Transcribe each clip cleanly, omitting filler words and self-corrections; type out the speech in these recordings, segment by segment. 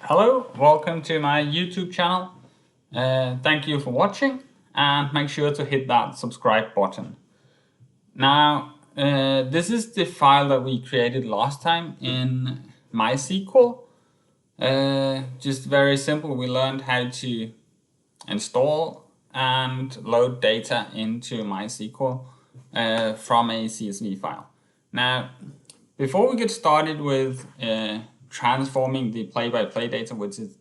Hello, welcome to my YouTube channel. Thank you for watching and make sure to hit that subscribe button. Now, this is the file that we created last time in MySQL. Just very simple, we learned how to install and load data into MySQL from a CSV file. Now, before we get started with transforming the play-by-play data, which is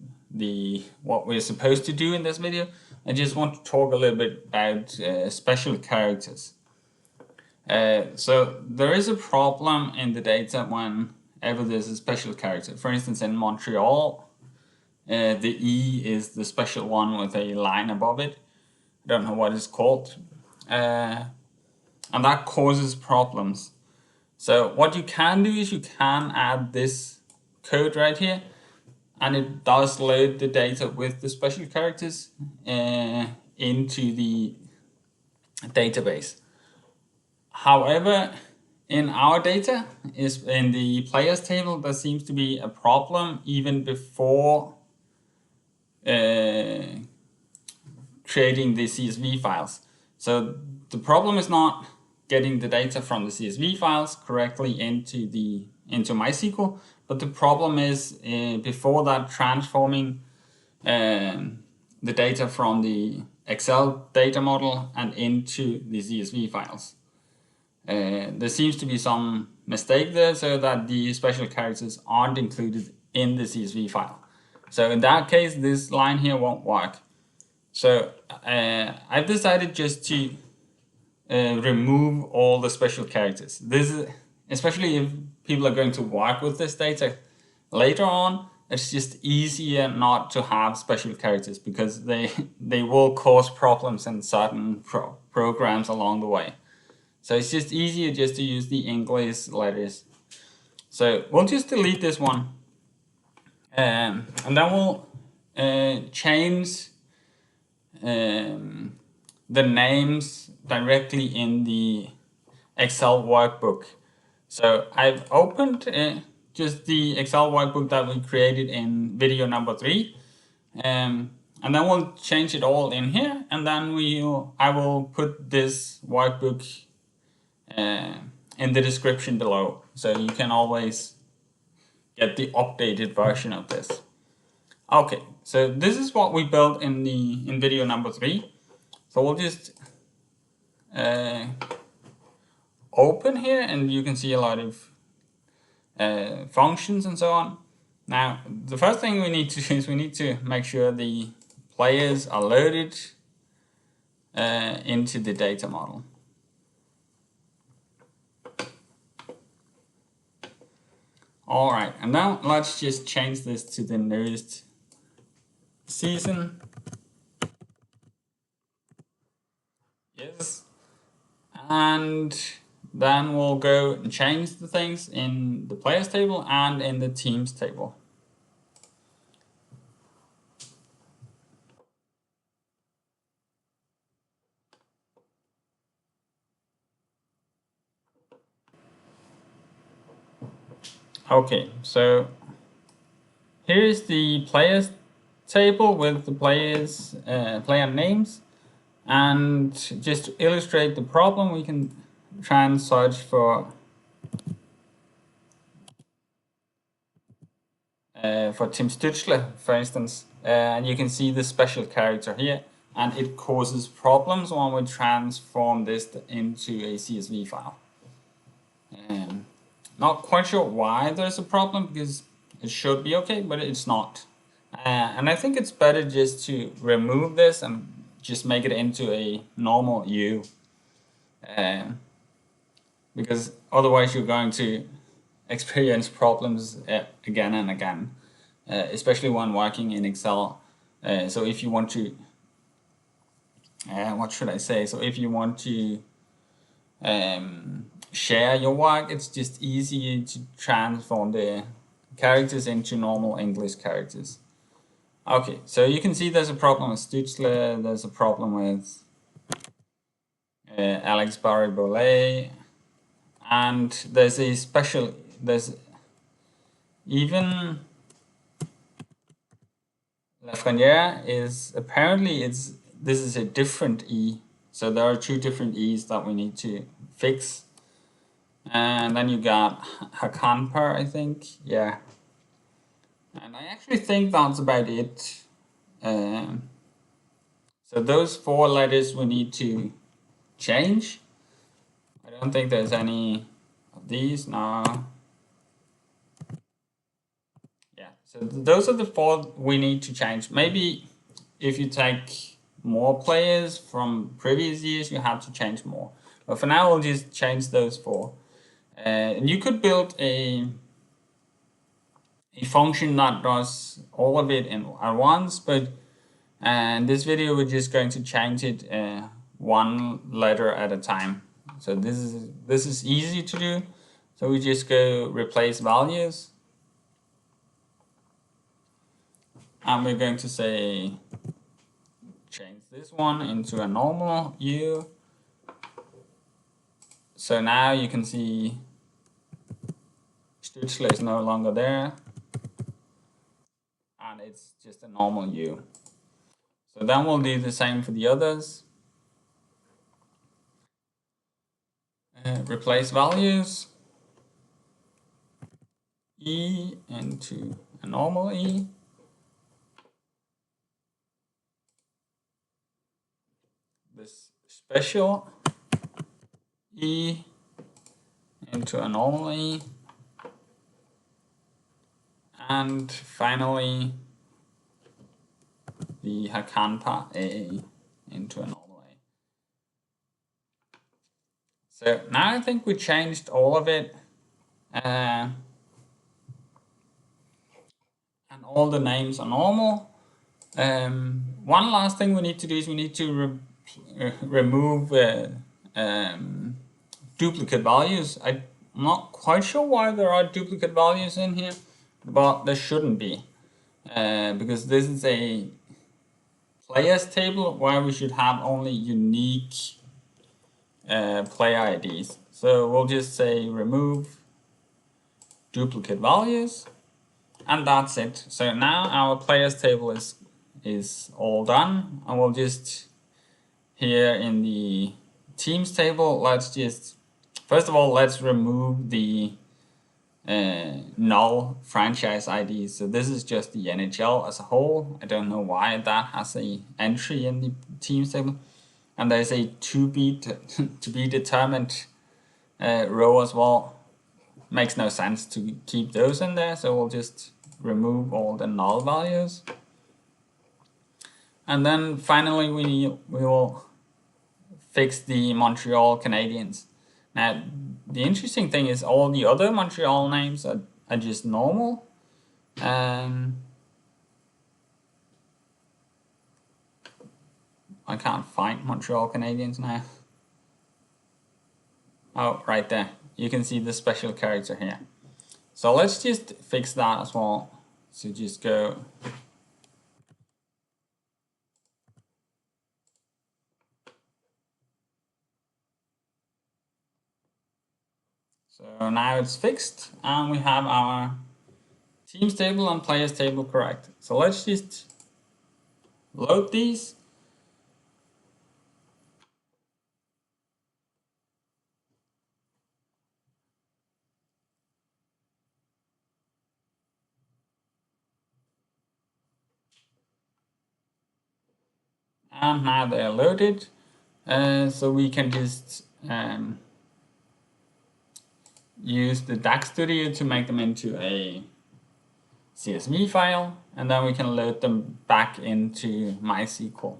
what we're supposed to do in this video, I just want to talk a little bit about special characters. So there is a problem in the data whenever there's a special character. For instance, in Montreal, the E is the special one with a line above it. I don't know what it's called. And that causes problems. So what you can do is you can add this code right here, and it does load the data with the special characters into the database. However, in our data, is in the players table, there seems to be a problem even before creating the CSV files. So the problem is not getting the data from the CSV files correctly into MySQL, but the problem is before that transforming the data from the Excel data model and into the CSV files. There seems to be some mistake there, so that the special characters aren't included in the CSV file. So in that case, this line here won't work. So I've decided just to remove all the special characters. This is especially if people are going to work with this data later on. It's just easier not to have special characters because they will cause problems in certain programs along the way. So it's just easier just to use the English letters. So we'll just delete this one, and then we'll change the names directly in the Excel workbook. So I've opened just the Excel workbook that we created in video number 3. And then we'll change it all in here, and then I will put this workbook in the description below, so you can always get the updated version of this. Okay, so this is what we built in video number 3. So we'll just open here, and you can see a lot of functions and so on. Now, the first thing we need to do is we need to make sure the players are loaded into the data model. All right, and now let's just change this to the newest season. Yes. And then we'll go and change the things in the players table and in the teams table. Okay, so here's the players table with the players player names, and just to illustrate the problem, we can try and search for Tim Stützle, for instance, and you can see the special character here, and it causes problems when we transform this into a CSV file. Not quite sure why there's a problem, because it should be okay, but it's not. And I think it's better just to remove this and just make it into a normal U, because otherwise you're going to experience problems again and again, especially when working in Excel. So if you want to, what should I say? So if you want to share your work, it's just easier to transform the characters into normal English characters. Okay, so you can see there's a problem with Stützle, there's a problem with Alex Barry-Bolay, and there's even Lafreniere is apparently this is a different E. So there are two different E's that we need to fix. And then you got Hakanper, I think. Yeah. And I actually think that's about it. So those 4 letters we need to change. I don't think there's any of these now. Yeah, so those are the 4 we need to change. Maybe if you take more players from previous years, you have to change more. But for now, we'll just change those 4. And you could build a function that does all of it at once, but in this video we're just going to change it 1 letter at a time. So this is easy to do. So we just go replace values, and we're going to say change this one into a normal U. So now you can see Stützle is no longer there, and it's just a normal U. So then we'll do the same for the others. Replace values, E into a normal E. This special E into a normal E. And finally, the Hakanpa A into a normal A. So now I think we changed all of it. And all the names are normal. One last thing we need to do is we need to remove duplicate values. I'm not quite sure why there are duplicate values in here, but there shouldn't be, because this is a players table where we should have only unique player IDs. So we'll just say remove duplicate values, and that's it. So now our players table is all done, and we'll just here in the teams table, let's just first of all let's remove the null franchise IDs. So this is just the NHL as a whole. I don't know why that has a entry in the teams table, and there's a to be determined row as well. Makes no sense to keep those in there, so we'll just remove all the null values. And then finally we will fix the Montreal Canadiens. Now the interesting thing is all the other Montreal names are just normal. I can't find Montreal Canadiens now. Oh, right there. You can see the special character here. So let's just fix that as well. So just go so now it's fixed, and we have our teams table and players table correct. So let's just load these. And now they're loaded. So we can just use the DAX Studio to make them into a CSV file, and then we can load them back into MySQL.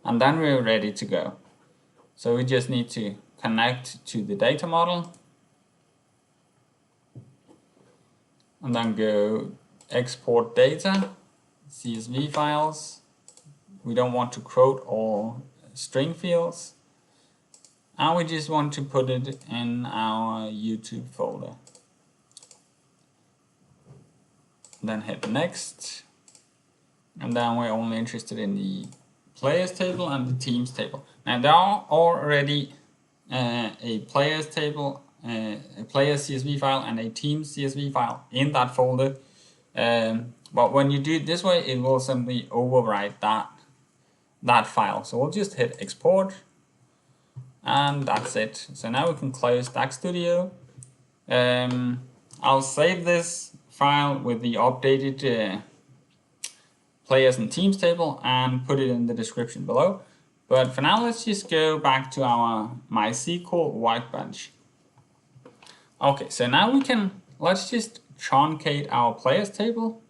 And then we're ready to go. So we just need to connect to the data model, and then go export data, CSV files. We don't want to quote all string fields, and we just want to put it in our YouTube folder. Then hit next, and then we're only interested in the players table and the teams table. Now there are already a players table, a players CSV file and a teams CSV file in that folder, But when you do it this way, it will simply overwrite that file. So we'll just hit export, and that's it. So now we can close DAX Studio. I'll save this file with the updated players and teams table and put it in the description below. But for now, let's just go back to our MySQL workbench. Okay, so now let's just truncate our players table.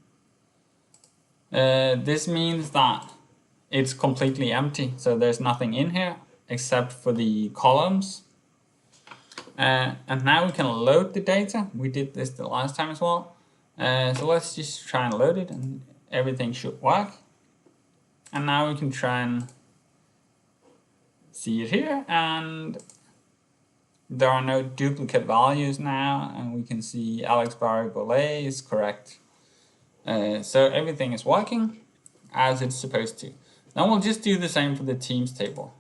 This means that it's completely empty, so there's nothing in here except for the columns. And now we can load the data. We did this the last time as well. So let's just try and load it, and everything should work. And now we can try and see it here, and there are no duplicate values now, and we can see Alex Barry-Bollet is correct. So everything is working as it's supposed to. Then we'll just do the same for the teams table.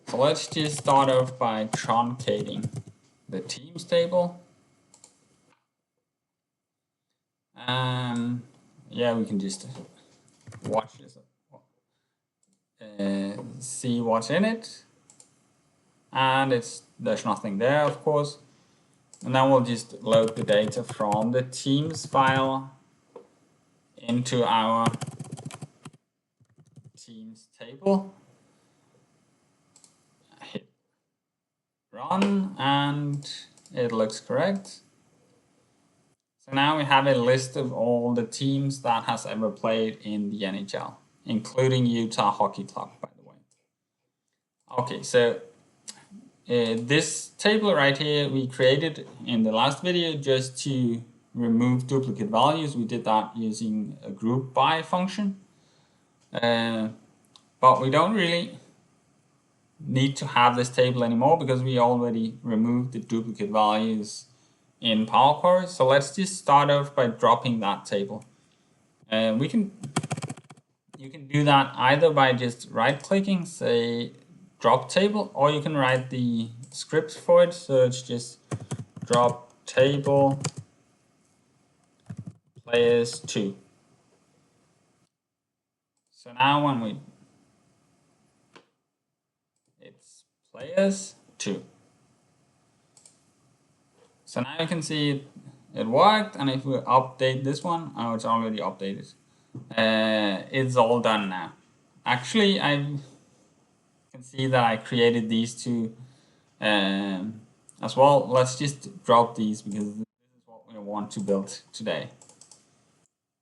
So let's just start off by truncating the teams table. Yeah, we can just watch this, see what's in it, and there's nothing there, of course. And then we'll just load the data from the teams file into our teams table. Hit run, and it looks correct. So now we have a list of all the teams that has ever played in the NHL, including Utah Hockey Club, by the way. Okay, so this table right here we created in the last video just to remove duplicate values. We did that using a group by function. But we don't really need to have this table anymore because we already removed the duplicate values in Power Query. So let's just start off by dropping that table. You can do that either by just right-clicking, say drop table, or you can write the script for it. So it's just drop table players 2. So now when it's players 2. So now you can see it worked, and if we update this one, oh, it's already updated. It's all done now. Actually, I can see that I created these two as well. Let's just drop these because this is what we want to build today.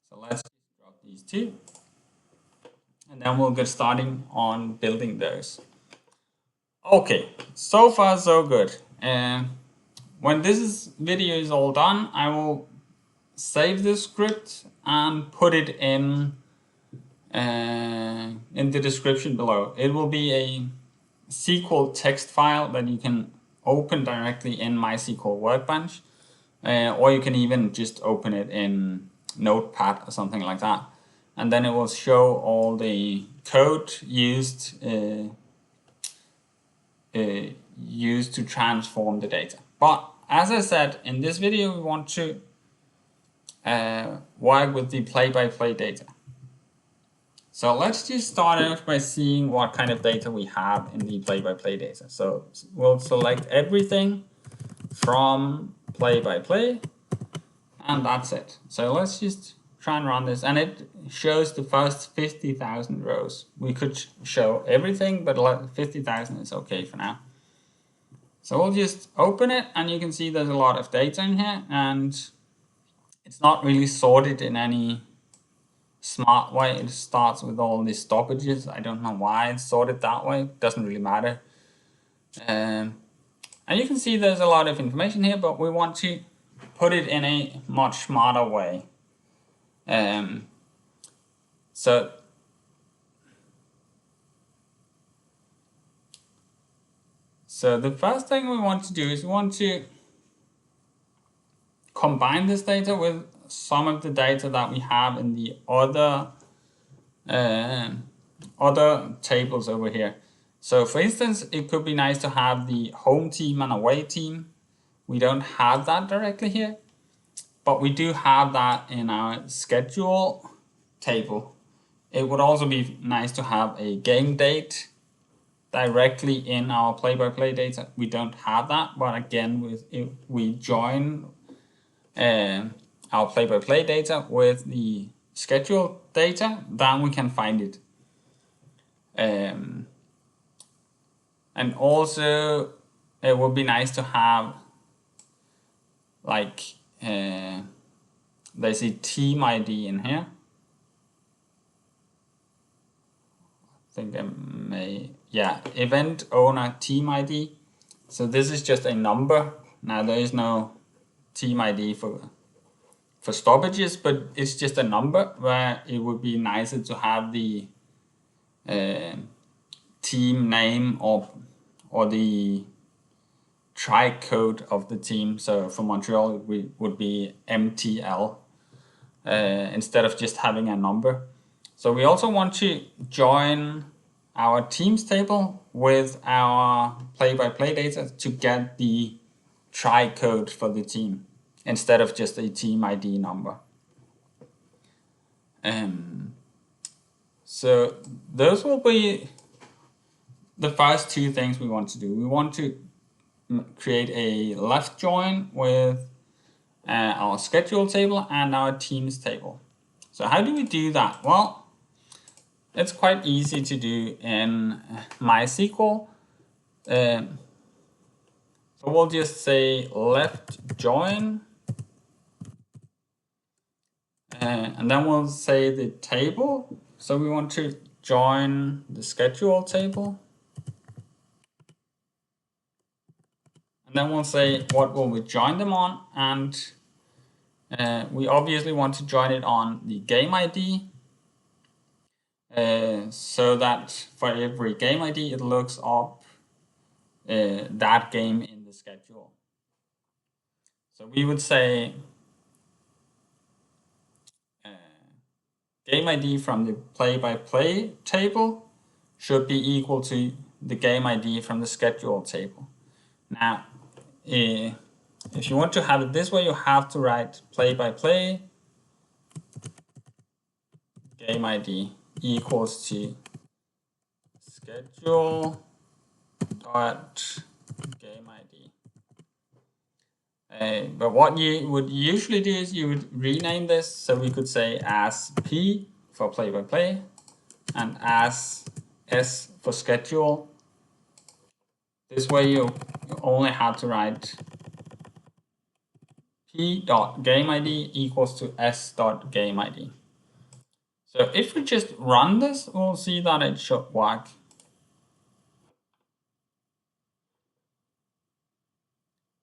So let's just drop these two, and then we'll get starting on building those. Okay, so far so good. When this video is all done, I will save this script and put it in the description below. It will be a SQL text file that you can open directly in MySQL Workbench, or you can even just open it in Notepad or something like that, and then it will show all the code used to transform the data. But as I said, in this video we want to work with the play-by-play data. So let's just start off by seeing what kind of data we have in the play-by-play data. So we'll select everything from play-by-play, and that's it. So let's just try and run this, and it shows the first 50,000 rows. We could show everything, but 50,000 is okay for now. So we'll just open it, and you can see there's a lot of data in here, and it's not really sorted in any smart way. It starts with all these stoppages. I don't know why it's sorted that way. It doesn't really matter. And you can see there's a lot of information here, but we want to put it in a much smarter way. So the first thing we want to do is we want to combine this data with some of the data that we have in the other tables over here. So for instance, it could be nice to have the home team and away team. We don't have that directly here. but we do have that in our schedule table. It would also be nice to have a game date directly in our play-by-play data. We don't have that, but again, if we join our play-by-play data with the schedule data, then we can find it. And also, it would be nice to have like there's a team ID in here. I think I may, yeah, event owner team ID. So this is just a number. Now there is no team ID for stoppages, but it's just a number where it would be nicer to have the team name or the try code of the team. So for Montreal, it would be MTL instead of just having a number. So we also want to join our teams table with our play-by-play data to get the try code for the team instead of just a team ID number. So those will be the first two things we want to do. We want to create a left join with our schedule table and our teams table. So how do we do that? Well, it's quite easy to do in MySQL. So we'll just say left join, and then we'll say the table. So we want to join the schedule table. And then we'll say what will we join them on, and we obviously want to join it on the game ID. So that for every game ID, it looks up that game in the schedule. So we would say game ID from the play-by-play table should be equal to the game ID from the schedule table. Now, if you want to have it this way, you have to write play-by-play game ID equals to schedule dot game ID. But what you would usually do is you would rename this, so we could say as P for play-by-play and as S for schedule. This way you only have to write P.GameID equals to S.GameID. So if we just run this, we'll see that it should work.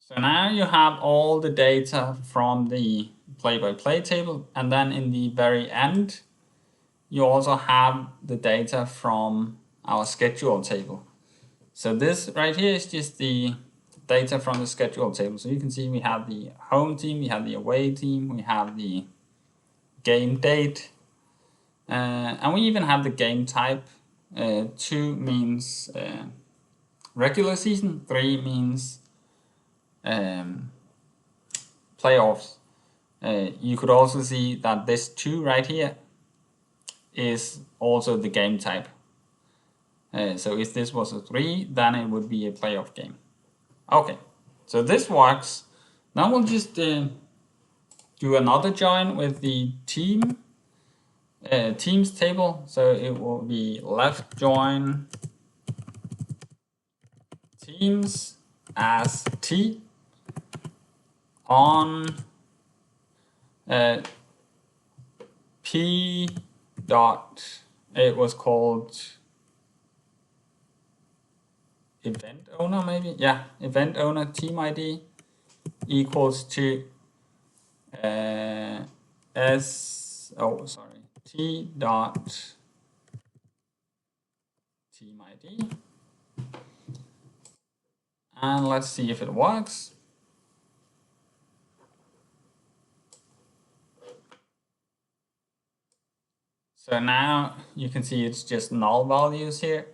So now you have all the data from the play-by-play table, and then in the very end, you also have the data from our schedule table. So this right here is just the data from the schedule table. So you can see we have the home team, we have the away team, we have the game date, and we even have the game type. 2 means regular season, 3 means playoffs. You could also see that this 2 right here is also the game type. So if this was a 3, then it would be a playoff game. Okay, so this works. Now we'll just do another join with the teams table. So it will be left join teams as T on P dot, it was called event owner maybe, yeah, event owner team ID equals to T dot team ID, and let's see if it works. So now you can see it's just null values here,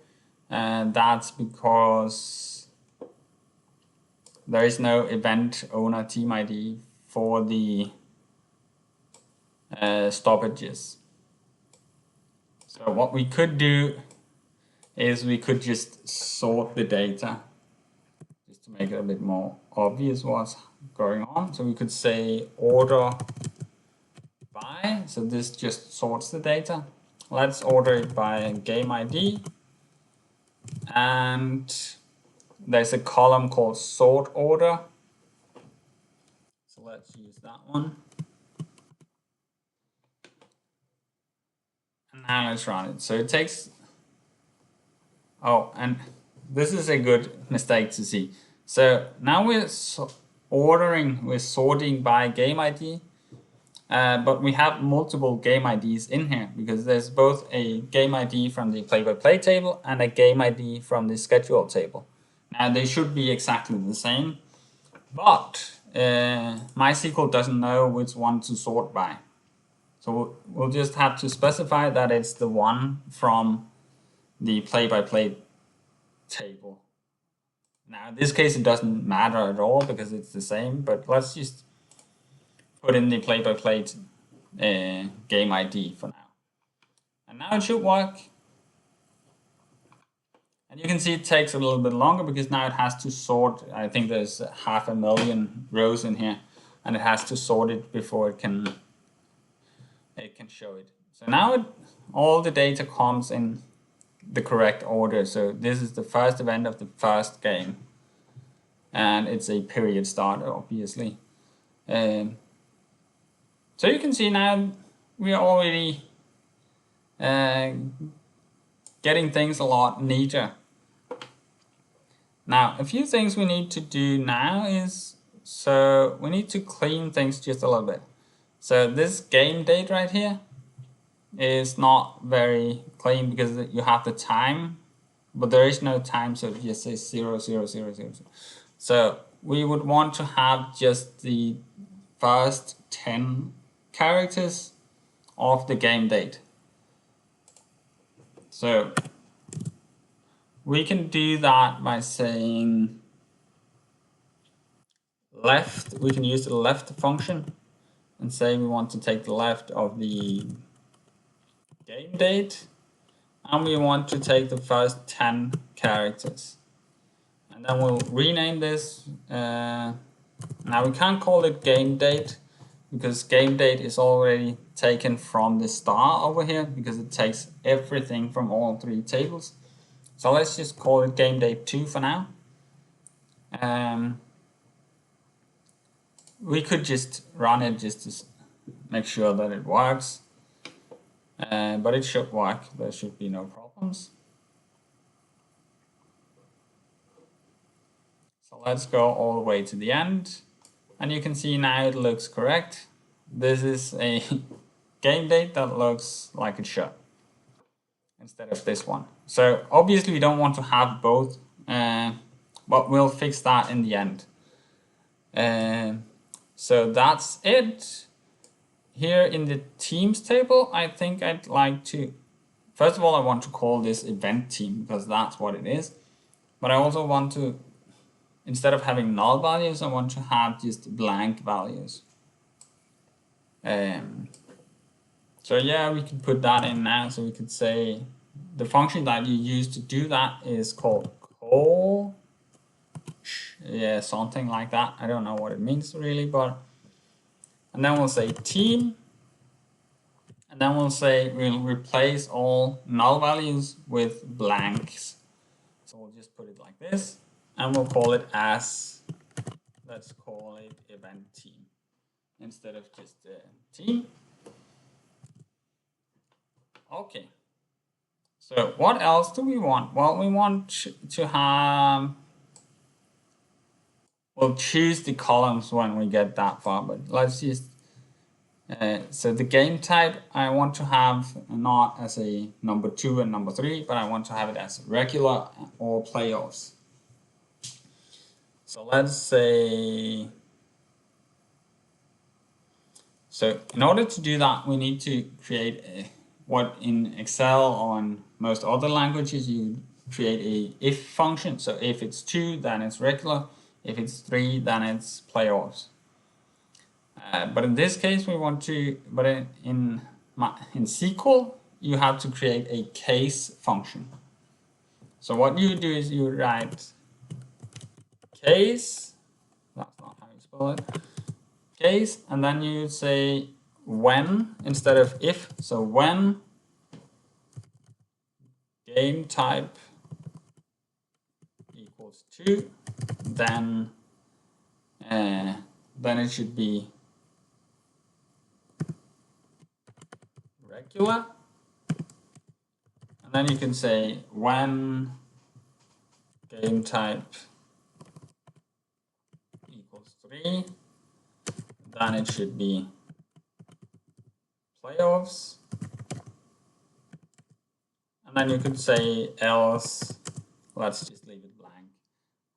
and that's because there is no event owner team ID for the stoppages. So what we could do is we could just sort the data just to make it a bit more obvious what's going on. So we could say order by, so this just sorts the data. Let's order it by game ID, and there's a column called sort order. So let's use that one. And now let's run it. So it takes, oh, and this is a good mistake to see. So now we're sorting by game ID, but we have multiple game IDs in here because there's both a game ID from the play-by-play table and a game ID from the schedule table. Now they should be exactly the same, but MySQL doesn't know which one to sort by. So we'll just have to specify that it's the one from the play-by-play table. Now in this case it doesn't matter at all because it's the same, but let's just put in the play-by-play game ID for now. And now it should work. And you can see it takes a little bit longer because now it has to sort, I think there's 500,000 rows in here, and it has to sort it before it can show it. So now all the data comes in the correct order. So this is the first event of the first game, and it's a period starter, obviously. So you can see now we are already getting things a lot neater. Now, a few things we need to do now is, so we need to clean things just a little bit. So this game date right here is not very clean because you have the time, but there is no time, so it just says 0, 0, 0, 0. So we would want to have just the first 10 characters of the game date. So we can do that by saying left. We can use the left function and say we want to take the left of the game date, and we want to take the first 10 characters. And then we'll rename this. Now we can't call it game date because game date is already taken from the star over here because it takes everything from all three tables. So let's just call it game date 2 for now. We could just run it just to make sure that it works. But it should work. There should be no problems. So let's go all the way to the end. And you can see now it looks correct. This is a game date that looks like it should, instead of this one. So obviously we don't want to have both, but we'll fix that in the end. So that's it. Here in the teams table, I think I'd like to, first of all, I want to call this event team because that's what it is. But I also want to, instead of having null values, I want to have just blank values. So yeah, we could put that in now. So we could say the function that you use to do that is called call. Yeah, something like that. I don't know what it means really, but, and then we'll say team, and then we'll say we'll replace all null values with blanks. So we'll just put it like this, and we'll call it as, let's call it event team instead of just team. Okay. So what else do we want? Well, we want to have, we'll choose the columns when we get that far, but let's just, so the game type, I want to have not as a number 2 and number 3, but I want to have it as regular or playoffs. So let's say, so in order to do that, we need to create what in Excel or in most other languages, you create a if function. So if it's 2, then it's regular. If it's 3, then it's playoffs. But in this case, we want to, but in SQL, you have to create a case function. So what you do is you write case, that's not how you spell it, case, and then you say when instead of if. So when game type equals 2, then it should be regular. And then you can say when game type equals 3, then it should be playoffs. And then you could say else, let's just leave it blank.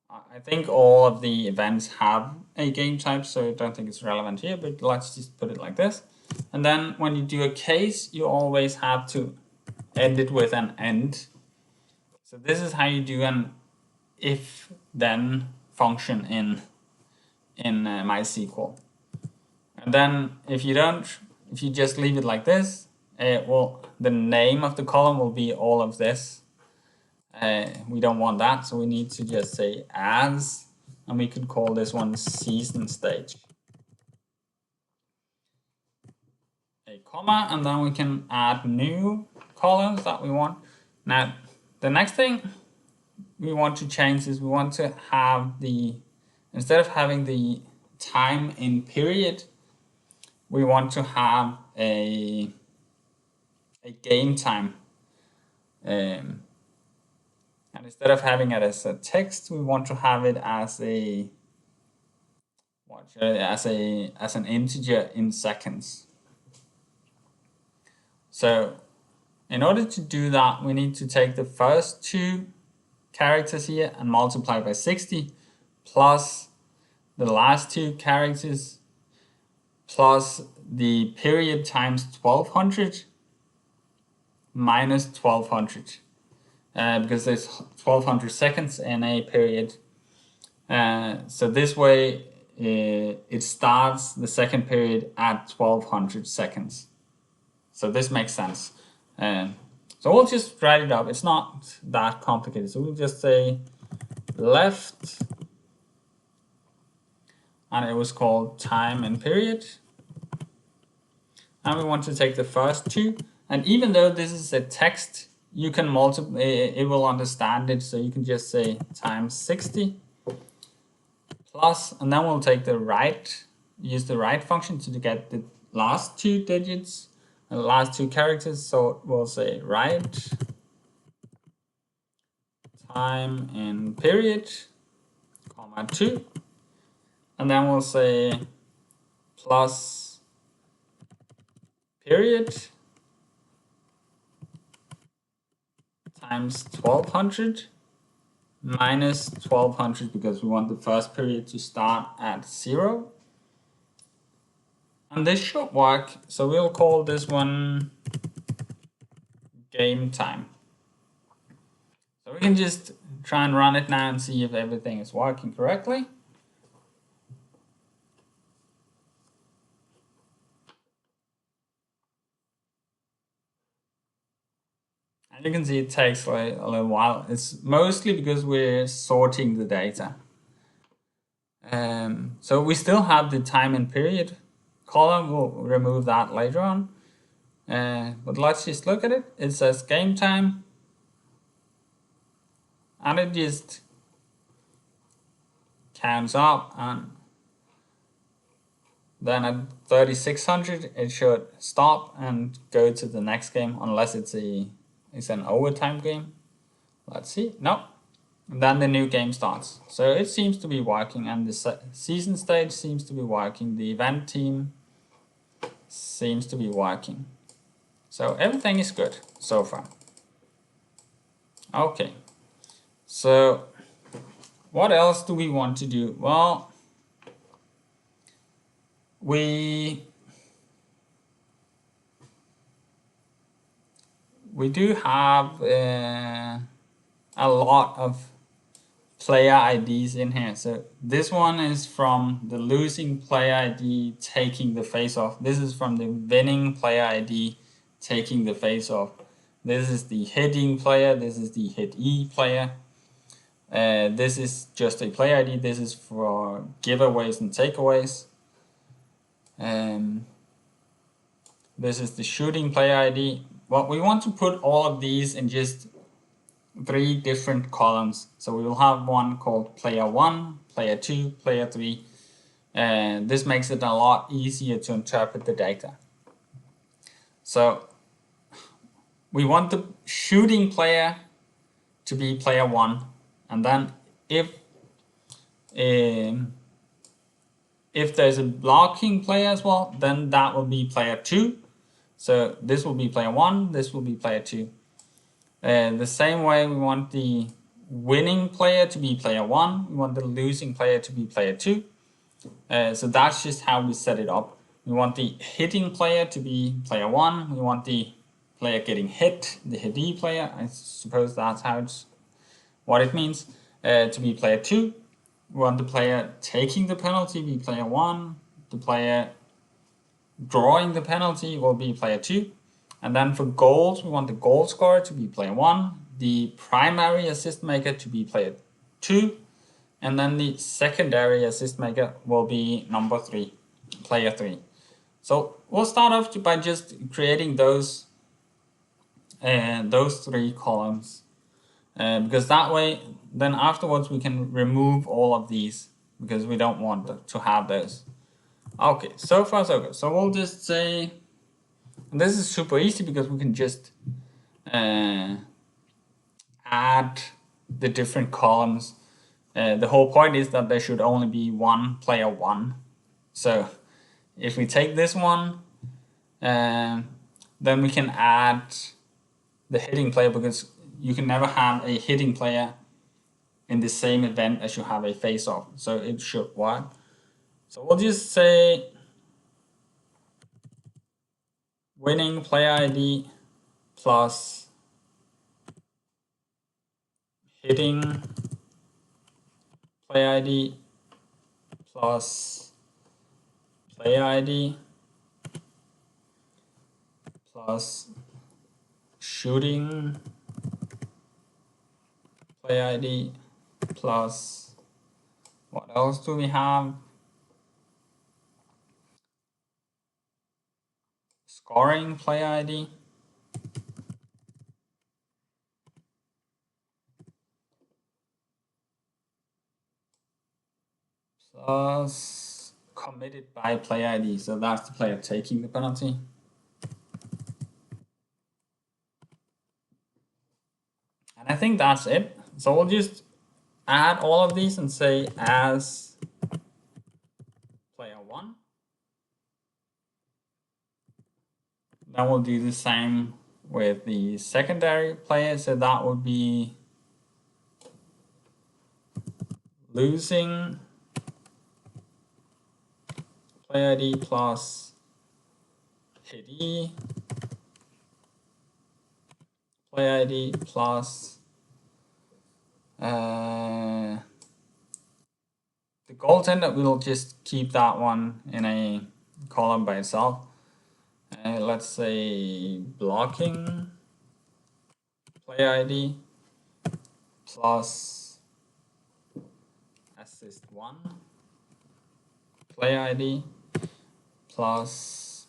I think all of the events have a game type, so I don't think it's relevant here, but let's just put it like this. And then when you do a case, you always have to end it with an end. So this is how you do an if-then function in MySQL. And then if you just leave it like this, the name of the column will be all of this. We don't want that, so we need to just say as, and we could call this one season stage. A comma, and then we can add new columns that we want. Now, the next thing we want to change is we want to have instead of having the time in period, we want to have a game time. And instead of having it as a text, we want to have it as an integer in seconds. So in order to do that, we need to take the first 2 characters here and multiply by 60 plus the last 2 characters plus the period times 1200 minus 1200 because there's 1200 seconds in a period. So this way it starts the second period at 1200 seconds. So this makes sense. So we'll just write it up. It's not that complicated. So we'll just say left, and it was called time and period. And we want to take the first 2. And even though this is a text, you can multiply, it will understand it. So you can just say times 60 plus, and then we'll take use the right function to get the last 2 digits and the last 2 characters. So we'll say write time in period, comma 2, and then we'll say plus period times 1200 minus 1200 because we want the first period to start at 0. And this should work, so we'll call this one game time. So we can just try and run it now and see if everything is working correctly. And you can see it takes like a little while. It's mostly because we're sorting the data. So we still have the time and period column. We'll remove that later on. But let's just look at it. It says game time. And it just counts up, and then at 3600 it should stop and go to the next game, unless it's an overtime game. Let's see. No. And then the new game starts. So it seems to be working, and the season stage seems to be working. The event team seems to be working. So everything is good so far. Okay. So what else do we want to do? Well, we do have a lot of player IDs in here. So this one is from the losing player ID taking the face off. This is from the winning player ID taking the face off. This is the heading player. This is the headee player. This is just a player ID. This is for giveaways and takeaways. This is the shooting player ID. Well, we want to put all of these in just 3 different columns. So we will have one called player 1, player 2, player 3. And this makes it a lot easier to interpret the data. So we want the shooting player to be player 1. And then if there's a blocking player as well, then that will be player 2. So this will be player 1, this will be player 2. The same way we want the winning player to be player 1, we want the losing player to be player 2. So that's just how we set it up. We want the hitting player to be player 1, we want the player getting hit, the headee player, I suppose that's how what it means, to be player 2. We want the player taking the penalty be player 1, the player drawing the penalty will be player 2. And then for goals, we want the goal scorer to be player 1, the primary assist maker to be player 2, and then the secondary assist maker will be number 3, player 3. So we'll start off by just creating those 3 columns, because that way, then afterwards we can remove all of these because we don't want to have those. Okay, so far so good. So we'll just say, and this is super easy because we can just add the different columns. The whole point is that there should only be one player 1. So if we take this one, then we can add the hitting player, because you can never have a hitting player in the same event as you have a face-off. So it should work. So we'll just say winning player ID plus hitting player ID plus player ID plus shooting player ID plus, what else do we have? Scoring player ID plus committed by player ID. So that's the player taking the penalty. And I think that's it. So we'll just add all of these and say as player 1. Then we'll do the same with the secondary player. So that would be losing player ID plus headee player ID plus the goaltender. We'll just keep that one in a column by itself. Let's say blocking player ID plus assist 1 player ID plus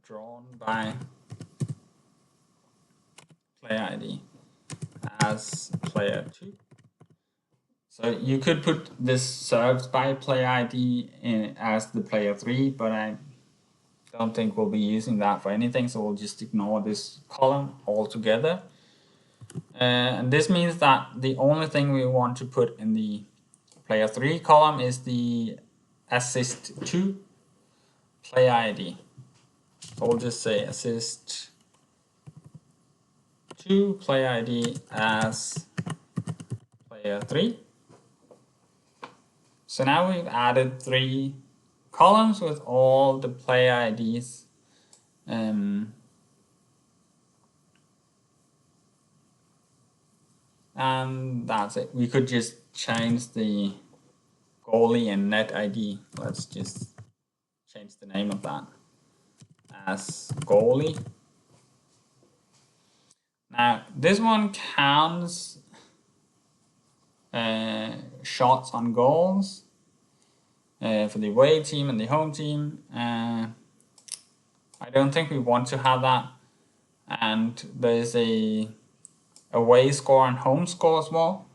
drawn by player ID as player 2. So you could put this served by player ID in as the player 3, but I don't think we'll be using that for anything, so we'll just ignore this column altogether. And this means that the only thing we want to put in the player 3 column is the assist 2 player ID. So we'll just say assist 2 player ID as player 3. So now we've added 3 columns with all the player IDs. and that's it. We could just change the goalie and net ID. Let's just change the name of that as goalie. Now this one counts shots on goals for the away team and the home team. I don't think we want to have that. And there's a away score and home score as well.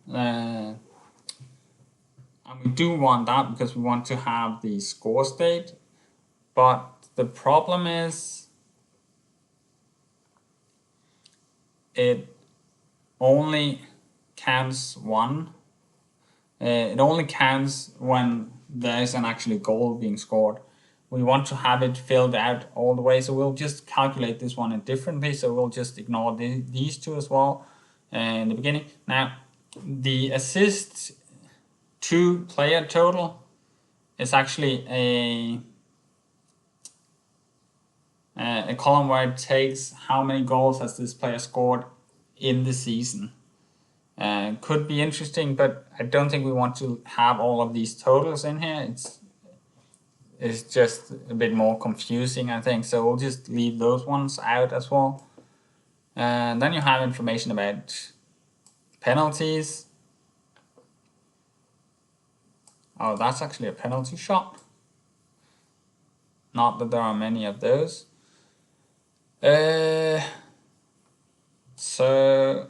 And we do want that because we want to have the score state. But the problem is it only counts one. It only counts when there's an actual goal being scored. We want to have it filled out all the way, so we'll just calculate this one differently. So we'll just ignore these two as well in the beginning. Now, the assist to player total is actually a column where it takes how many goals has this player scored in the season. Could be interesting, but I don't think we want to have all of these totals in here. It's just a bit more confusing, I think. So we'll just leave those ones out as well. And then you have information about penalties. Oh, that's actually a penalty shot. Not that there are many of those. So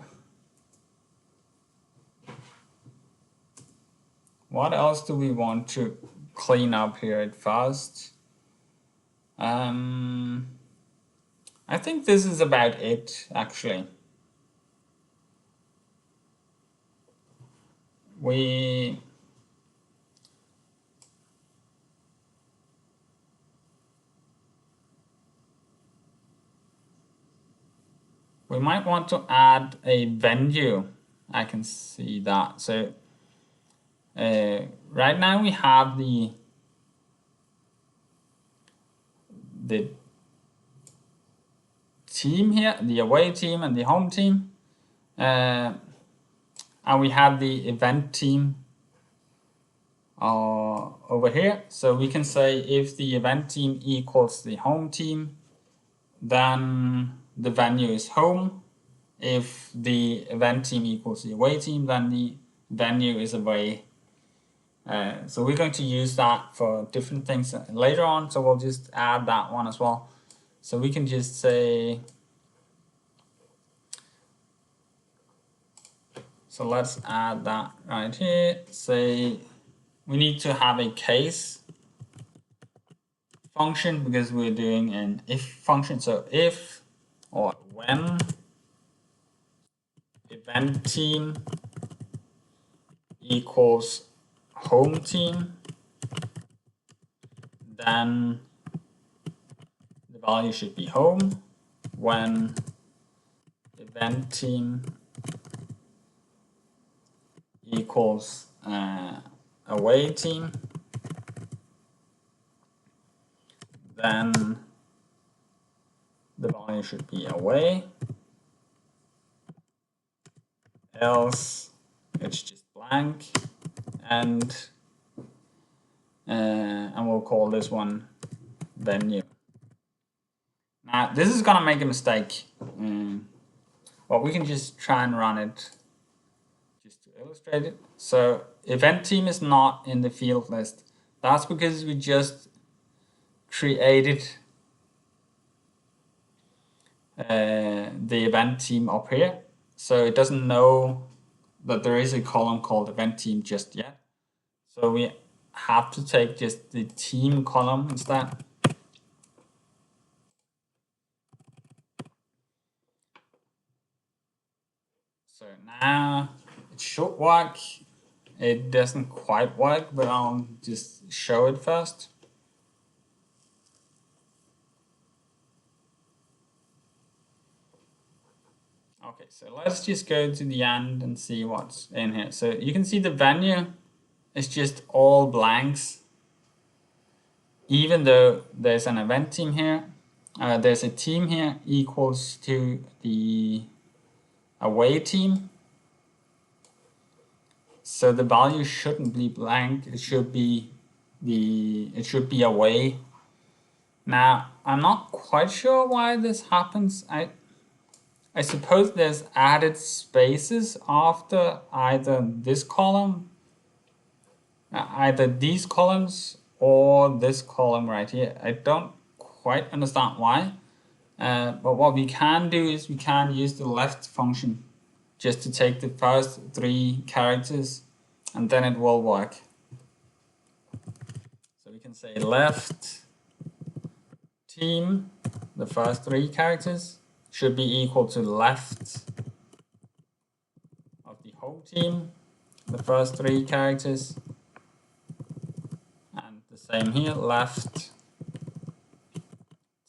what else do we want to clean up here at first? I think this is about it, actually. We might want to add a venue. I can see that. So right now we have the team here, the away team and the home team, and we have the event team over here. So we can say if the event team equals the home team, then the venue is home. If the event team equals the away team, then the venue is away. So we're going to use that for different things later on, so we'll just add that one as well. So we can just say, so let's add that right here. Say we need to have a case function because we're doing an if function. So if or when event team equals home team, then the value should be home. When event team equals away team, then the value should be away. Else it's just blank, and we'll call this one venue. Now this is gonna make a mistake, but we can just try and run it just to illustrate it. So event team is not in the field list. That's because we just created the event team up here. So it doesn't know that there is a column called event team just yet. So we have to take just the team column instead. So now it should work. It doesn't quite work, but I'll just show it first. Okay, so let's just go to the end and see what's in here. So you can see the venue is just all blanks. Even though there's an event team here, there's a team here equals to the away team. So the value shouldn't be blank. It should be away. Now I'm not quite sure why this happens. I suppose there's added spaces after either this column, either these columns or this column right here. I don't quite understand why. But what we can do is we can use the left function just to take the first 3 characters, and then it will work. So we can say left team, the first 3 characters should be equal to left of the home team, the first 3 characters, and the same here, left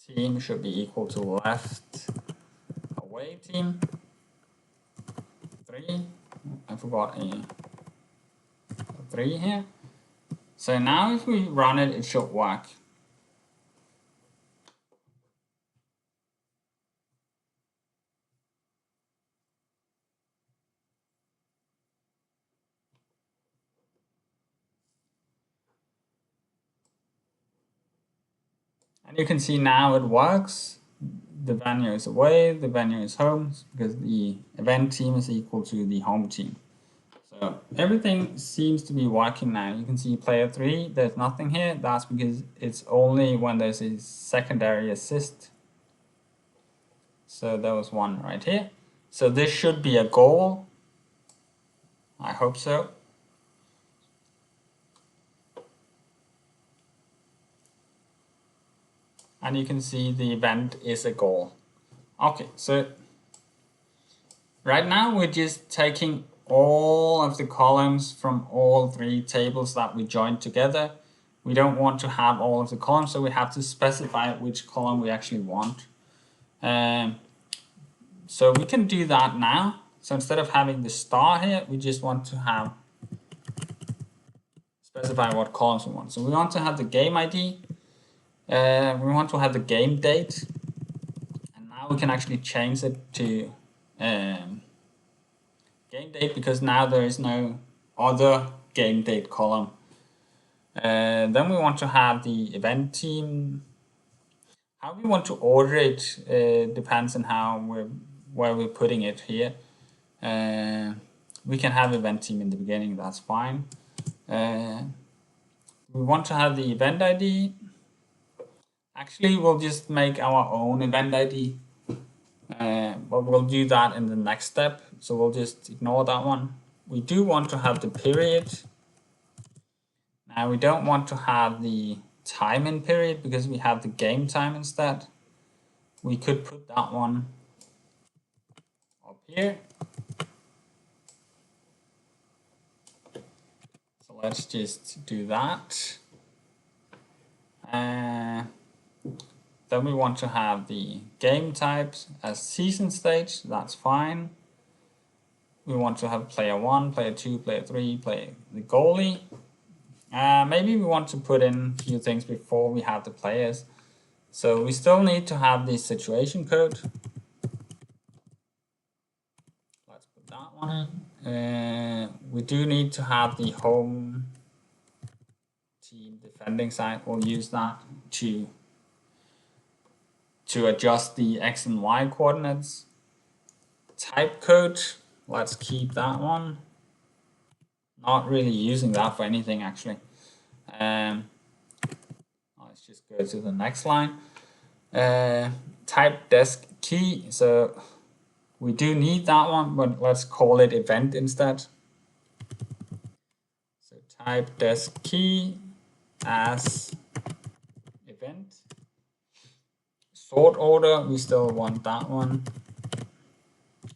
team should be equal to left away team. 3, I forgot a 3 here. So now if we run it, it should work. And you can see now it works. The venue is away, the venue is home, because the event team is equal to the home team. So everything seems to be working now. You can see player 3, there's nothing here. That's because it's only when there's a secondary assist. So there was one right here. So this should be a goal. I hope so. And you can see the event is a goal. Okay, so right now we're just taking all of the columns from all 3 tables that we joined together. We don't want to have all of the columns, so we have to specify which column we actually want. So we can do that now. So instead of having the star here, we just want to specify what columns we want. So we want to have the game ID. We want to have the game date. And now we can actually change it to game date, because now there is no other game date column. Then we want to have the event team. How we want to order it depends on where we're putting it here. We can have event team in the beginning, that's fine. We want to have the event ID. Actually, we'll just make our own event ID, but we'll do that in the next step, so we'll just ignore that one. We do want to have the period. Now we don't want to have the time in period because we have the game time instead. We could put that one up here. So let's just do that. Then we want to have the game types as season stage, that's fine. We want to have player 1, player 2, player 3, player the goalie. Maybe we want to put in a few things before we have the players. So we still need to have the situation code. Let's put that one in. We do need to have the home team defending side. We'll use that to adjust the X and Y coordinates. Type code, let's keep that one. Not really using that for anything actually. Let's just go to the next line. Type desk key, so we do need that one, but let's call it event instead. So type desk key as event. Sort order, we still want that one,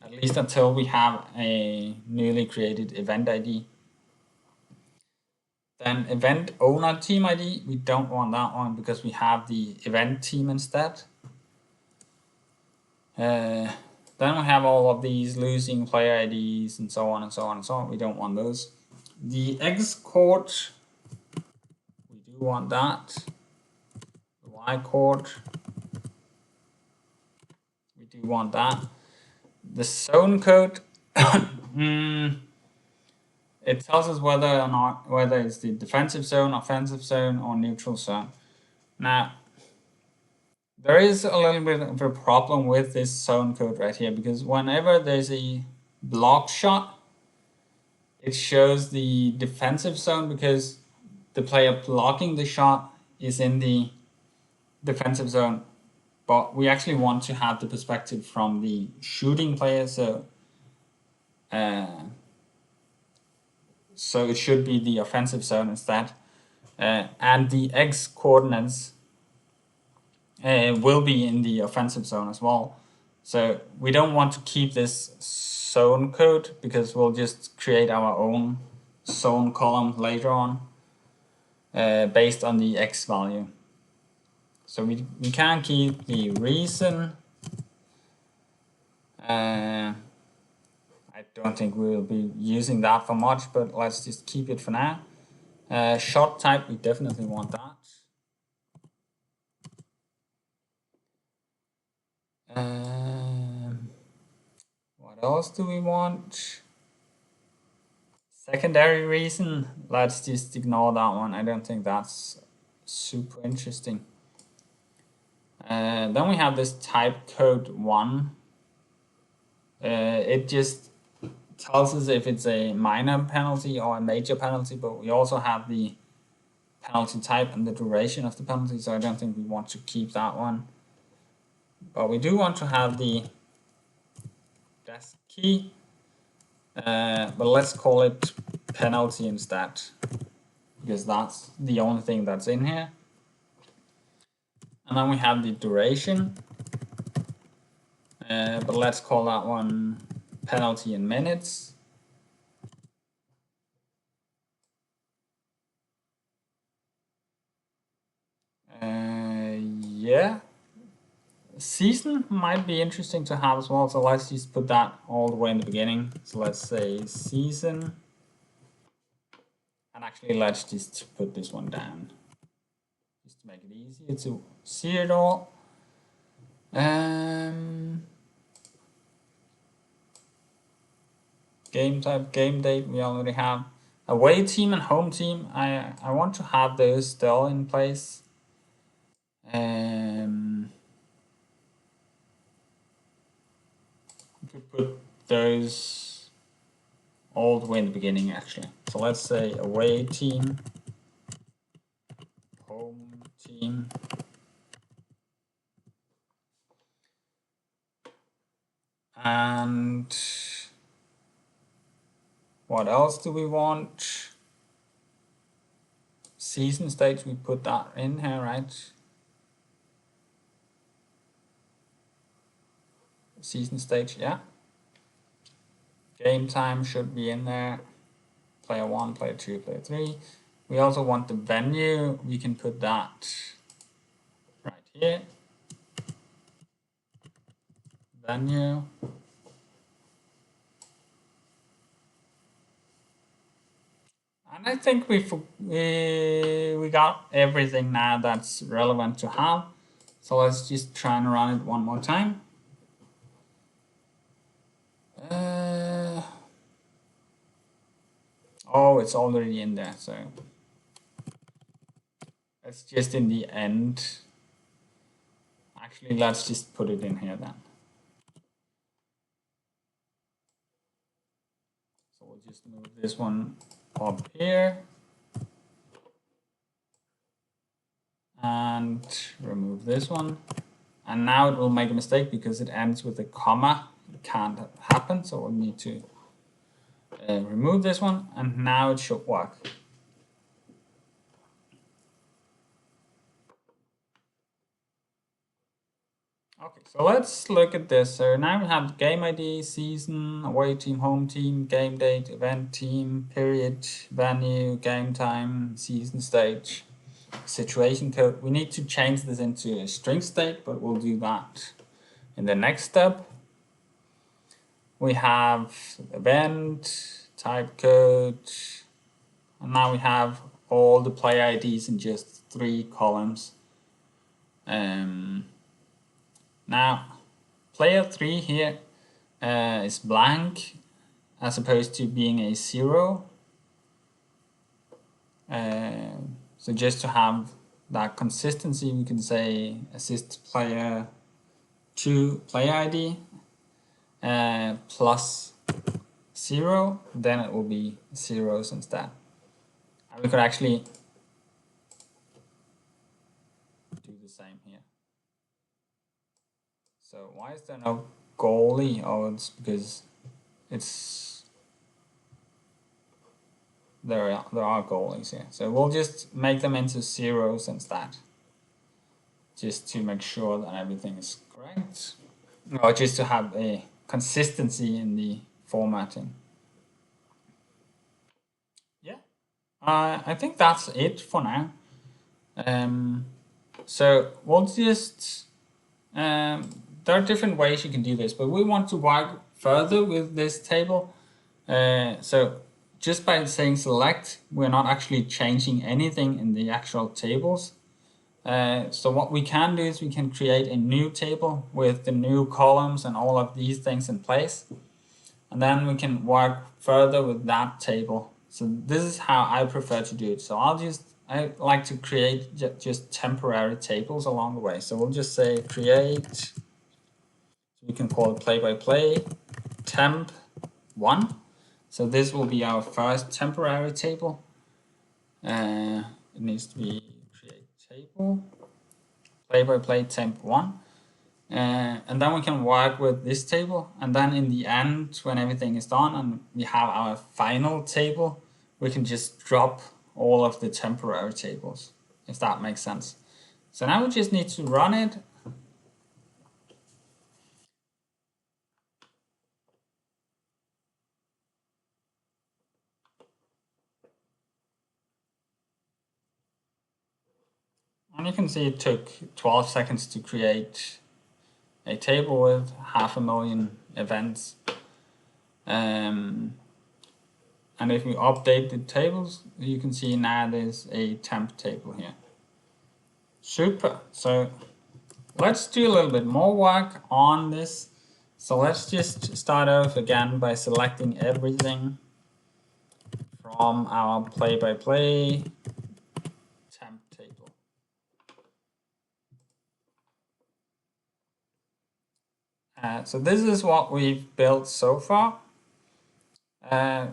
at least until we have a newly created event ID. Then event owner team ID, we don't want that one because we have the event team instead. Then we have all of these losing player IDs and so on and so on and so on. We don't want those. The X court, we do want that. The Y court, we do want that. The zone code, it tells us whether it's the defensive zone, offensive zone, or neutral zone. Now, there is a little bit of a problem with this zone code right here, because whenever there's a block shot, it shows the defensive zone because the player blocking the shot is in the defensive zone. But we actually want to have the perspective from the shooting player, so it should be the offensive zone instead. And the X coordinates will be in the offensive zone as well. So we don't want to keep this zone code because we'll just create our own zone column later on based on the X value. So we can keep the reason. I don't think we will be using that for much, but let's just keep it for now. Shot type, we definitely want that. What else do we want? Secondary reason, let's just ignore that one. I don't think that's super interesting. Then we have this type code 1. It just tells us if it's a minor penalty or a major penalty, but we also have the penalty type and the duration of the penalty, so I don't think we want to keep that one. But we do want to have the desk key, but let's call it penalty instead, because that's the only thing that's in here. And then we have the duration, but let's call that one penalty in minutes. Yeah, season might be interesting to have as well, so let's just put that all the way in the beginning. So let's say season, and actually let's just put this one down just to make it easier to see it all. Game type, game date, we already have. Away team and home team, I want to have those still in place. To put those all the way in the beginning actually. So let's say away team, home team, and what else do we want? Season stage, we put that in here, right? Season stage, yeah. Game time should be in there. Player 1, player 2, player 3. We also want the venue. We can put that right here. Venue. And I think we got everything now that's relevant to have. So let's just try and run it one more time. Oh, it's already in there, so it's just in the end. Actually, let's just put it in here then. So we'll just move this one up here and remove this one. And now it will make a mistake because it ends with a comma. It can't happen, so we'll need to remove this one, and now it should work. Okay, so let's look at this. So now we have game ID, season, away team, home team, game date, event team, period, venue, game time, season stage, situation code. We need to change this into a string state, but we'll do that in the next step. We have event, type code, and now we have all the player IDs in just 3 columns. Now, player 3 here is blank as opposed to being a 0. So just to have that consistency, we can say assist player to player ID plus 0, then it will be zeros instead. And we could actually do the same here. So why is there no goalie? Oh, it's because there are goalies here. So we'll just make them into zeros instead, just to make sure that everything is correct, or just to have a consistency in the formatting. Yeah, I think that's it for now. So we'll just there are different ways you can do this, but we want to work further with this table. So just by saying select, we're not actually changing anything in the actual tables. So what we can do is we can create a new table with the new columns and all of these things in place. And then we can work further with that table. So this is how I prefer to do it. So I like to create just temporary tables along the way. So we'll just say create, so we can call it play-by-play temp1. So this will be our first temporary table. It needs to be create table, play-by-play temp1. And then we can work with this table, and then in the end, when everything is done and we have our final table, we can just drop all of the temporary tables, if that makes sense. So now we just need to run it. And you can see it took 12 seconds to create a table with 500,000 events. And if we update the tables, you can see now there's a temp table here. Super. So let's do a little bit more work on this. So let's just start off again by selecting everything from our play-by-play temp table. So this is what we've built so far.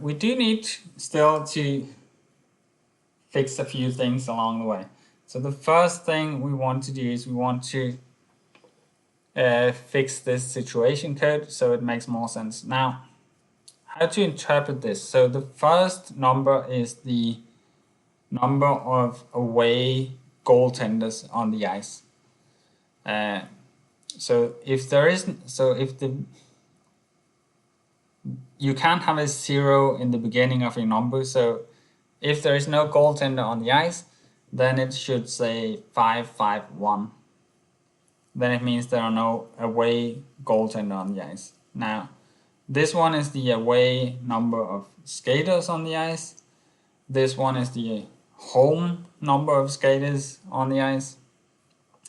We do need still to fix a few things along the way. So the first thing we want to do is we want to fix this situation code so it makes more sense. Now, how to interpret this? So the first number is the number of away goaltenders on the ice. So if there isn't, so if you can't have a 0 in the beginning of a number. So if there is no goaltender on the ice, then it should say 551. Then it means there are no away goaltender on the ice. Now, this one is the away number of skaters on the ice. This one is the home number of skaters on the ice.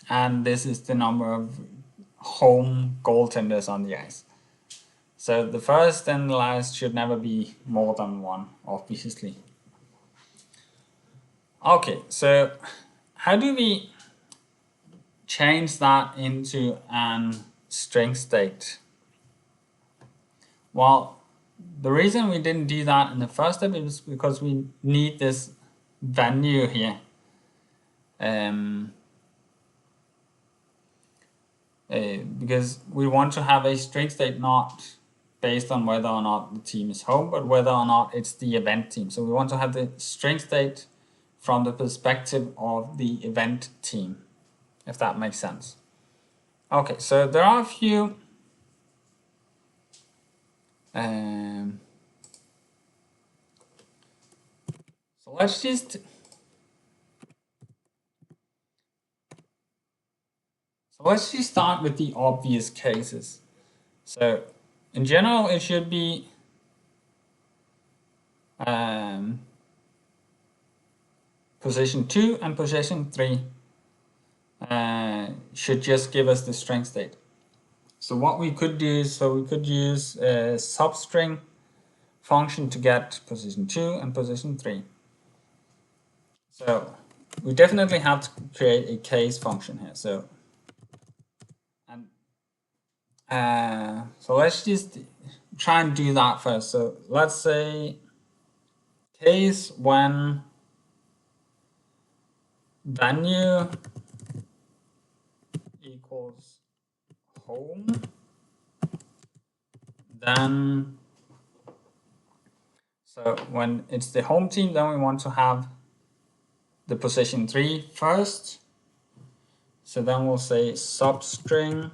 And this is the number of home goaltenders on the ice. So the first and the last should never be more than 1, obviously. Okay, so how do we change that into a string state? Well, the reason we didn't do that in the first step is because we need this value here. Because we want to have a string state not based on whether or not the team is home, but whether or not it's the event team. So we want to have the string state from the perspective of the event team, if that makes sense. Okay, so there are a few so let's just start with the obvious cases. So in general, it should be position 2 and position 3 should just give us the string state. So what we could do is, we could use a substring function to get position 2 and position 3. So we definitely have to create a case function here. So let's just try and do that first. So let's say case when venue equals home, then so when it's the home team, then we want to have the position 3 first. So then we'll say substring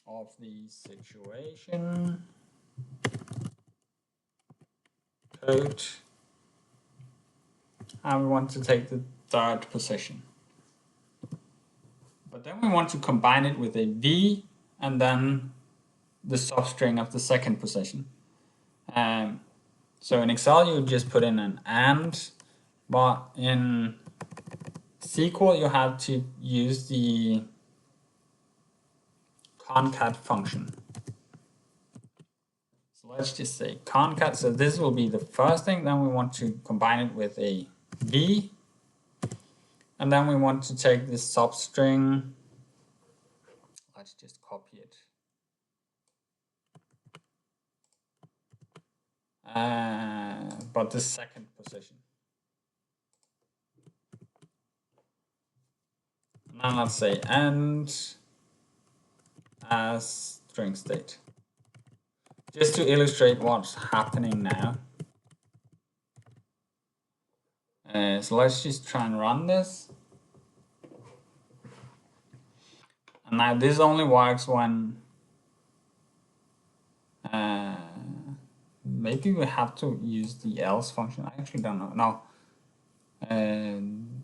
of the situation code, and we want to take the 3rd position. But then we want to combine it with a v and then the substring of the 2nd position. So in Excel you just put in an AND, but in SQL you have to use the concat function. So let's just say concat. So this will be the first thing. Then we want to combine it with a v, and then we want to take this substring. Let's just copy it. But the 2nd position. Now let's say end as string state. Just to illustrate what's happening now. So let's just try and run this. And now this only works when maybe we have to use the else function. I actually don't know. No.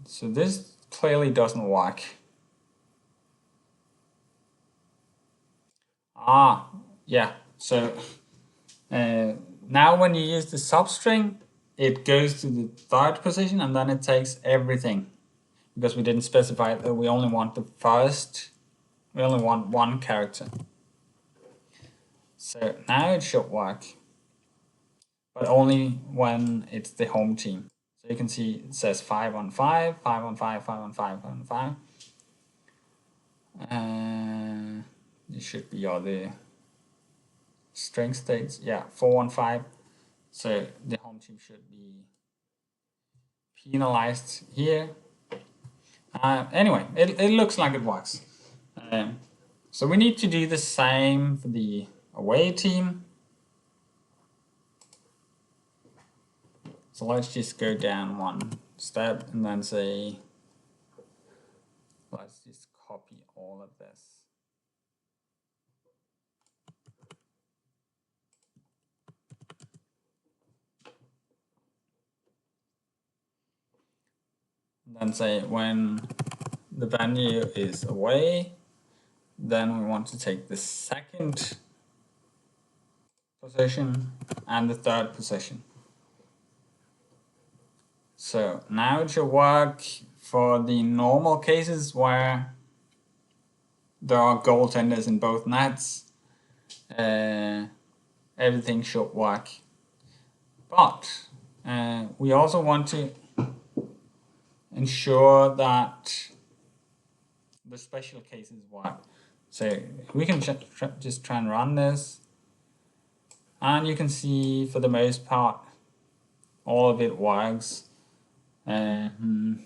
So this clearly doesn't work. Yeah. So now when you use the substring, it goes to the 3rd position and then it takes everything, because we didn't specify that we only want the first, we only want 1 character. So now it should work, but only when it's the home team. So you can see it says 5 on 5, 5 on 5, 5 on 5, 5 on 5. This should be all the string states. Yeah, 4 on 5. So the home team should be penalized here. Anyway, it looks like it works. So we need to do the same for the away team. So let's just go down 1 step and then say, let's just copy all of this. And then say when the venue is away, then we want to take the 2nd position and the 3rd position. So now it should work for the normal cases where there are goaltenders in both nets. Everything should work. But we also want to ensure that the special cases work. So we can just try and run this, and you can see for the most part all of it works. You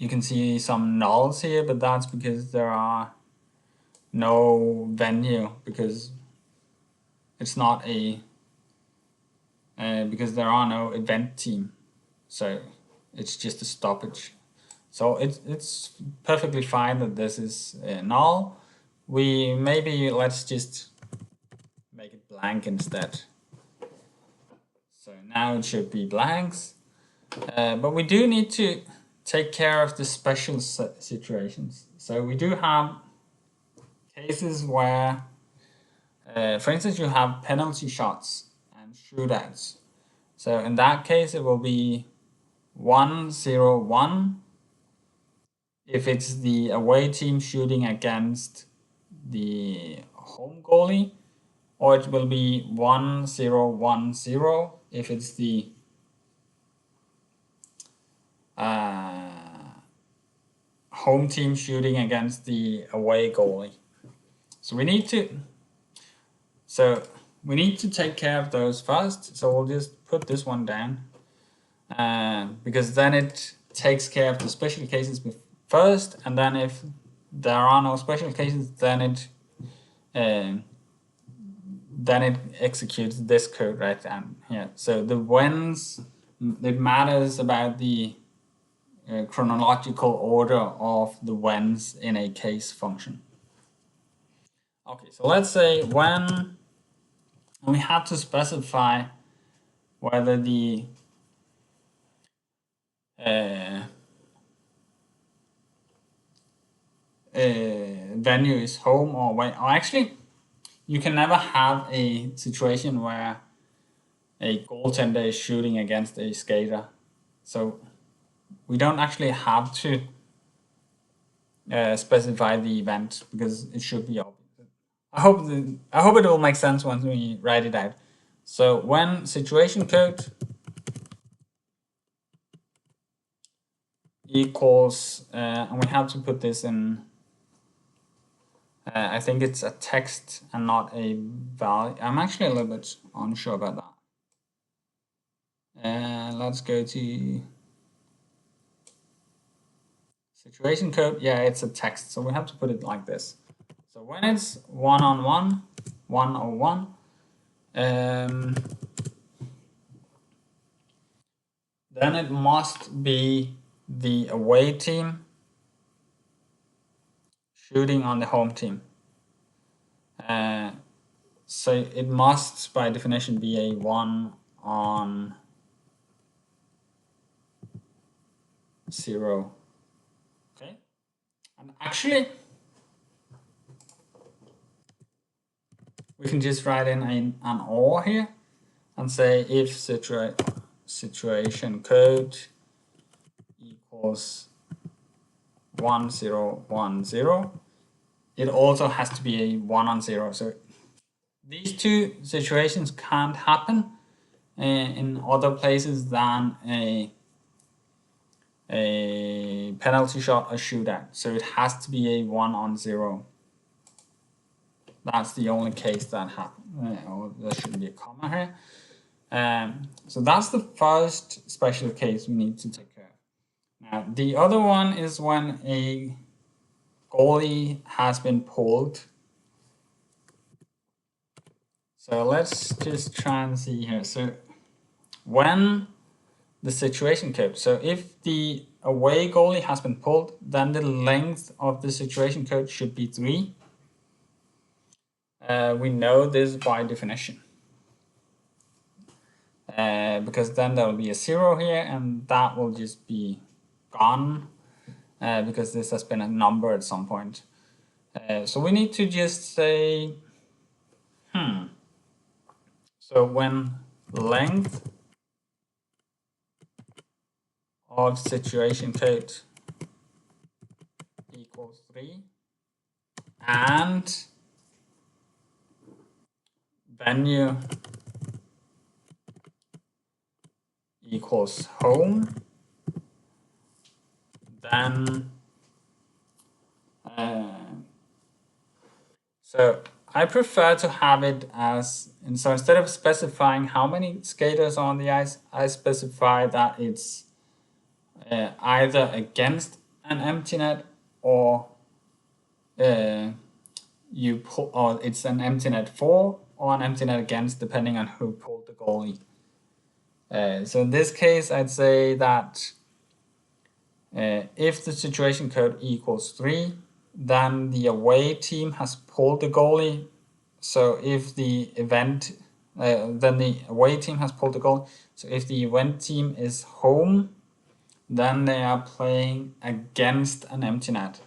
can see some nulls here, but that's because there are no venue, because it's not a because there are no event team, so it's just a stoppage. So it's perfectly fine that this is null. Let's just make it blank instead. So now it should be blanks, but we do need to take care of the special situations. So we do have cases where, for instance, you have penalty shots and shootouts. So in that case, it will be 1-0-1 if it's the away team shooting against the home goalie, or it will be 1010 if it's the home team shooting against the away goalie. So we need to take care of those first. So we'll just put this one down, because then it takes care of the special cases first, and then if there are no special cases, then it executes this code right down here. So the whens, it matters about the chronological order of the whens in a case function. Okay, so let's say when we have to specify whether the venue is home or away. Or actually, you can never have a situation where a goaltender is shooting against a skater. So we don't actually have to specify the event because it should be obvious. I hope it will make sense once we write it out. So when situation code equals, and we have to put this in, I think it's a text and not a value. I'm actually a little bit unsure about that. Let's go to situation code. Yeah, it's a text, so we have to put it like this. So when it's 1-on-1, 101, then it must be the away team shooting on the home team. So it must, by definition, be a 1-on-0. Okay, and actually, we can just write in an OR here and say if situation code equals 1010, it also has to be a 1-on-0. So these two situations can't happen in other places than a penalty shot or shootout. So it has to be a 1-on-0. That's the only case that happens. Or there should be a comma here. So that's the first special case we need to take care of. Now, the other one is when a goalie has been pulled. So let's just try and see here. So when the situation code, so if the away goalie has been pulled, then the length of the situation code should be 3. We know this by definition. Because then there will be a 0 here, and that will just be gone because this has been a number at some point. So we need to just say, so when length of situation code equals 3 and venue equals home, then so I prefer to have it as, and so instead of specifying how many skaters are on the ice, I specify that it's either against an empty net or or it's an empty net for or an empty net against, depending on who pulled the goalie. So in this case, I'd say that if the situation code equals 3, then the away team has pulled the goalie. So if the event, then the away team has pulled the goalie. So if the event team is home, then they are playing against an empty net.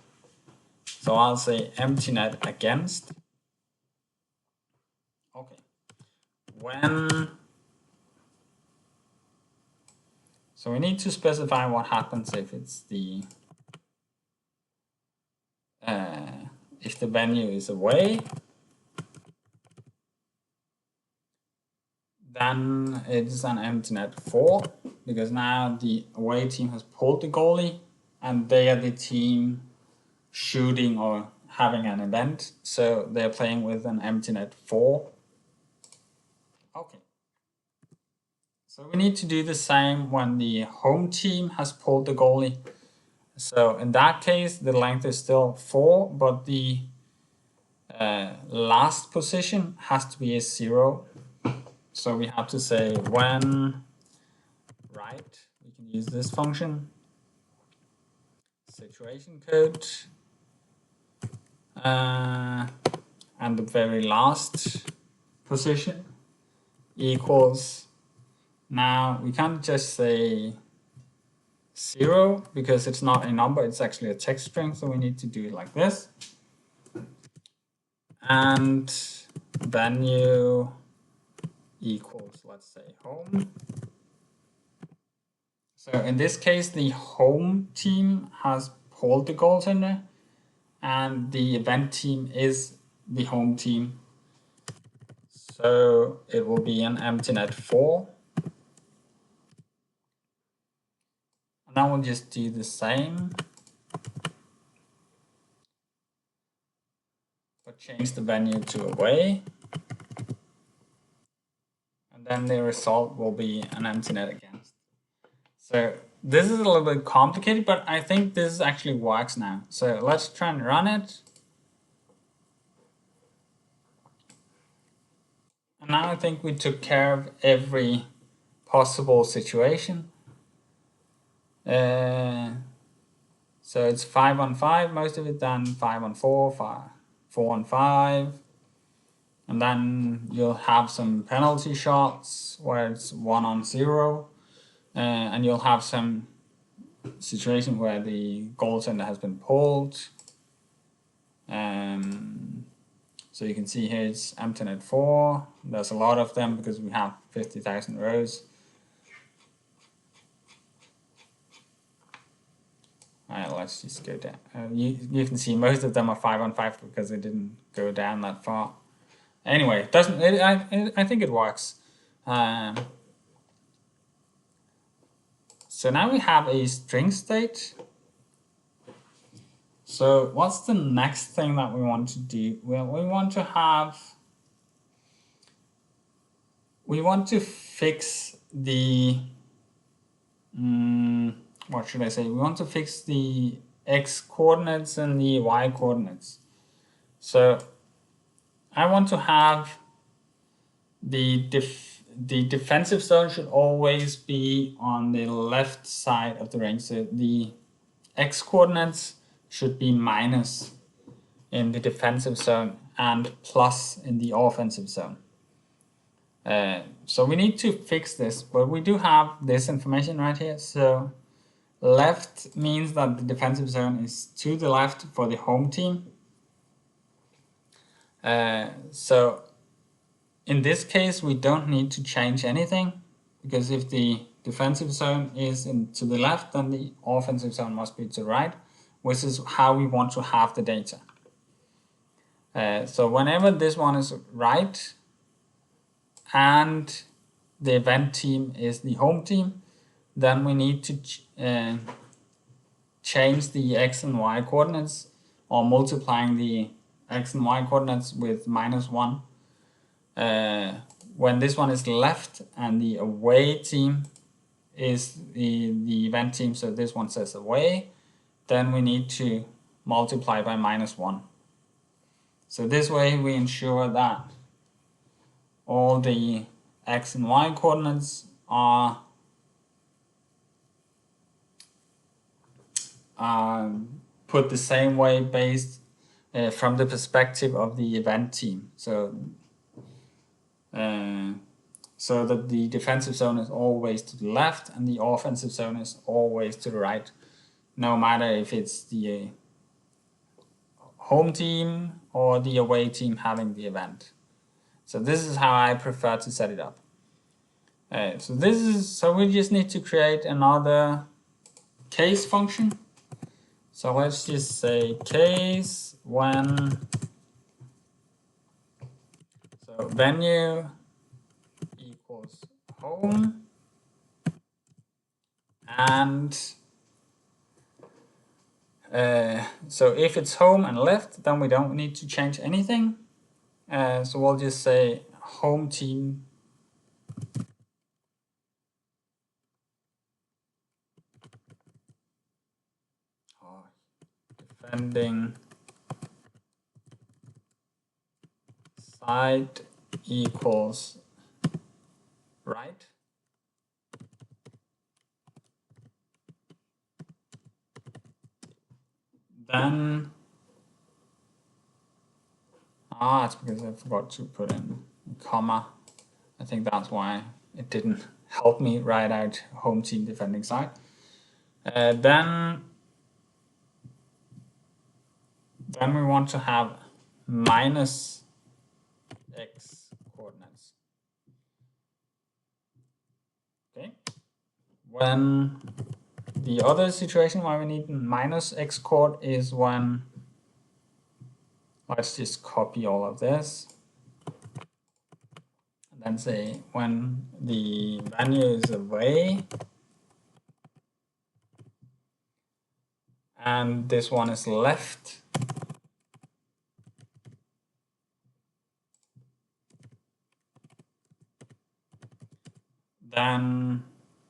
So I'll say empty net against. Okay. So we need to specify what happens if it's the if the venue is away. then it's an empty net 4, because now the away team has pulled the goalie and they are the team shooting or having an event, so they're playing with an empty net 4. Okay. So we need to do the same when the home team has pulled the goalie. So in that case, the length is still 4, but the last position has to be a 0. So we have to say when right, we can use this function, situation code, and the very last position equals, now we can't just say 0 because it's not a number, it's actually a text string, so we need to do it like this. And venue equals, let's say, home. So in this case, the home team has pulled the goaltender and the event team is the home team. So it will be an empty net 4. And then we'll just do the same, but change the venue to away. And then the result will be an empty net against. So this is a little bit complicated, but I think this actually works now. So let's try and run it. And now I think we took care of every possible situation. So it's 5-on-5, most of it, then 5-on-4, 4-on-5. And then you'll have some penalty shots where it's 1-on-0. And you'll have some situation where the goaltender has been pulled. So you can see here it's empty net 4. There's a lot of them because we have 50,000 rows. Let's just go down. You can see most of them are 5-on-5 because they didn't go down that far. Anyway, I think it works. So now we have a string state. So what's the next thing that we want to do? Well, we want to fix the, what should I say? We want to fix the x coordinates and the y coordinates. So I want to have the defensive zone should always be on the left side of the range. So the x coordinates should be minus in the defensive zone and plus in the offensive zone. So we need to fix this, but we do have this information right here. So left means that the defensive zone is to the left for the home team. So in this case, we don't need to change anything, because if the defensive zone is to the left, then the offensive zone must be to the right, which is how we want to have the data. So whenever this one is right and the event team is the home team, then we need to change the x and y coordinates, or multiplying the x and y coordinates with -1. When this one is left and the away team is the event team, so this one says away, then we need to multiply by -1. So this way we ensure that all the x and y coordinates are put the same way based from the perspective of the event team. So that the defensive zone is always to the left and the offensive zone is always to the right, no matter if it's the home team or the away team having the event. So this is how I prefer to set it up. So we just need to create another case function. So let's just say case when, so venue equals home, and so if it's home and left, then we don't need to change anything. So we'll just say home team defending side equals right. Then it's because I forgot to put in a comma. I think that's why it didn't help me write out home team defending side. Then we want to have minus x coordinates. Okay. When the other situation why we need minus x coord is when, let's just copy all of this and then say when the value is away and this one is left, then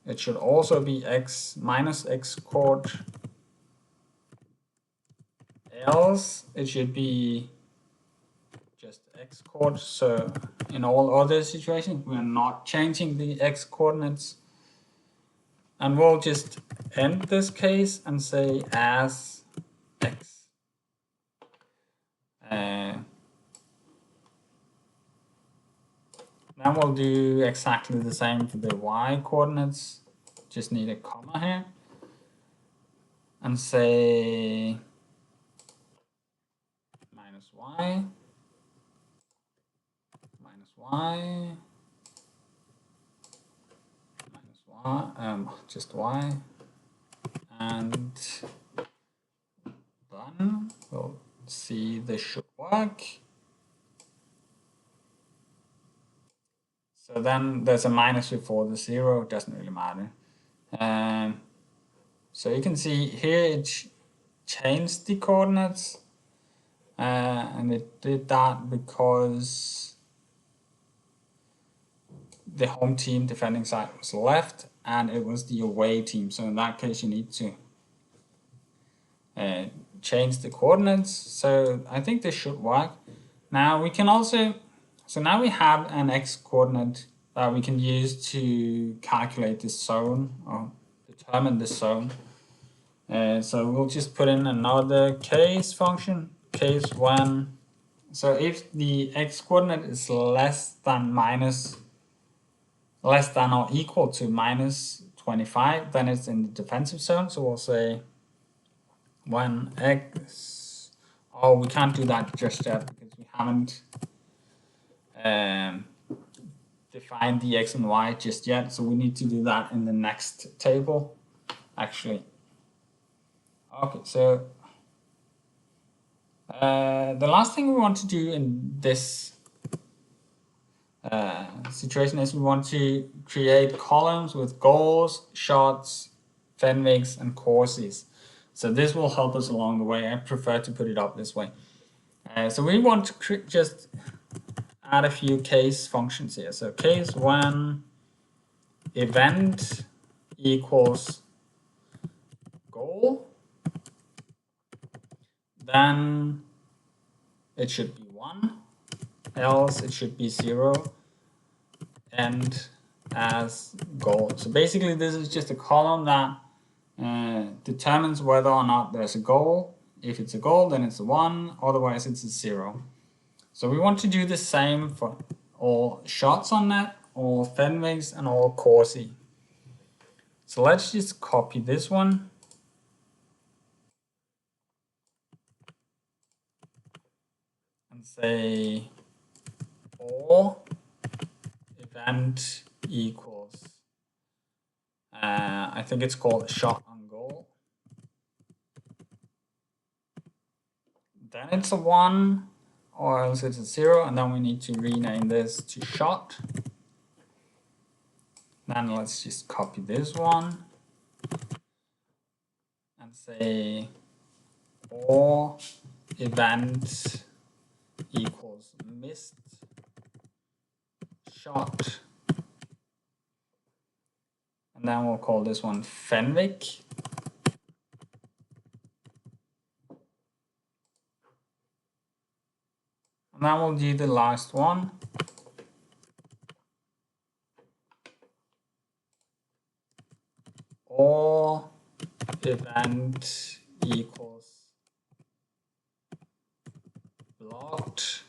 it should also be x minus x coord, else it should be just x coord. So in all other situations we're not changing the x coordinates, and we'll just end this case and say as x. Then we'll do exactly the same for the y coordinates. Just need a comma here and say minus y, minus y, minus y, just y, and done. We'll see this should work. So then there's a minus before the 0, it doesn't really matter. So you can see here it changed the coordinates, and it did that because the home team defending side was left and it was the away team. So in that case you need to change the coordinates. So I think this should work. Now we can also, so now we have an x coordinate that we can use to calculate this zone or determine this zone. So we'll just put in another case function, case when, so if the x coordinate is less than or equal to minus 25, then it's in the defensive zone. So we'll say when x, oh, we can't do that just yet because we haven't defined the x and y just yet. So we need to do that in the next table, actually. Okay, so the last thing we want to do in this situation is we want to create columns with goals, shots, Fenwigs, and courses. So this will help us along the way. I prefer to put it up this way. So we want to just add a few case functions here. So case when event equals goal, then it should be 1, else it should be 0, and as goal. So basically this is just a column that determines whether or not there's a goal. If it's a goal, then it's a 1, otherwise it's a 0. So we want to do the same for all shots on net, all Fenwigs, and all Corsi. So let's just copy this one. And say all event equals, I think it's called shot on goal. Then it's a 1, or else it's a 0, and then we need to rename this to shot. Then let's just copy this one and say or event equals missed shot. And then we'll call this one Fenwick. And then we'll do the last one. Or event equals blocked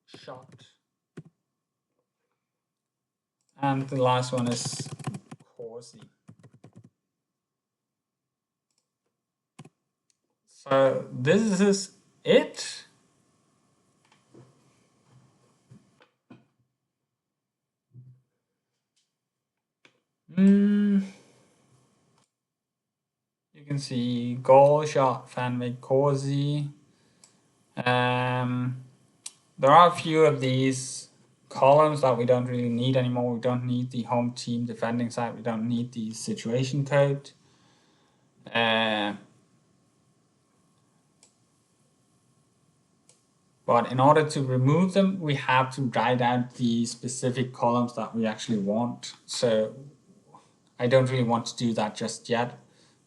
shot. And the last one is Corsi. So this is it. You can see goal shot, Fenwick, Corsi. There are a few of these columns that we don't really need anymore. We don't need the home team defending side. We don't need the situation code. But in order to remove them, we have to write out the specific columns that we actually want. So I don't really want to do that just yet.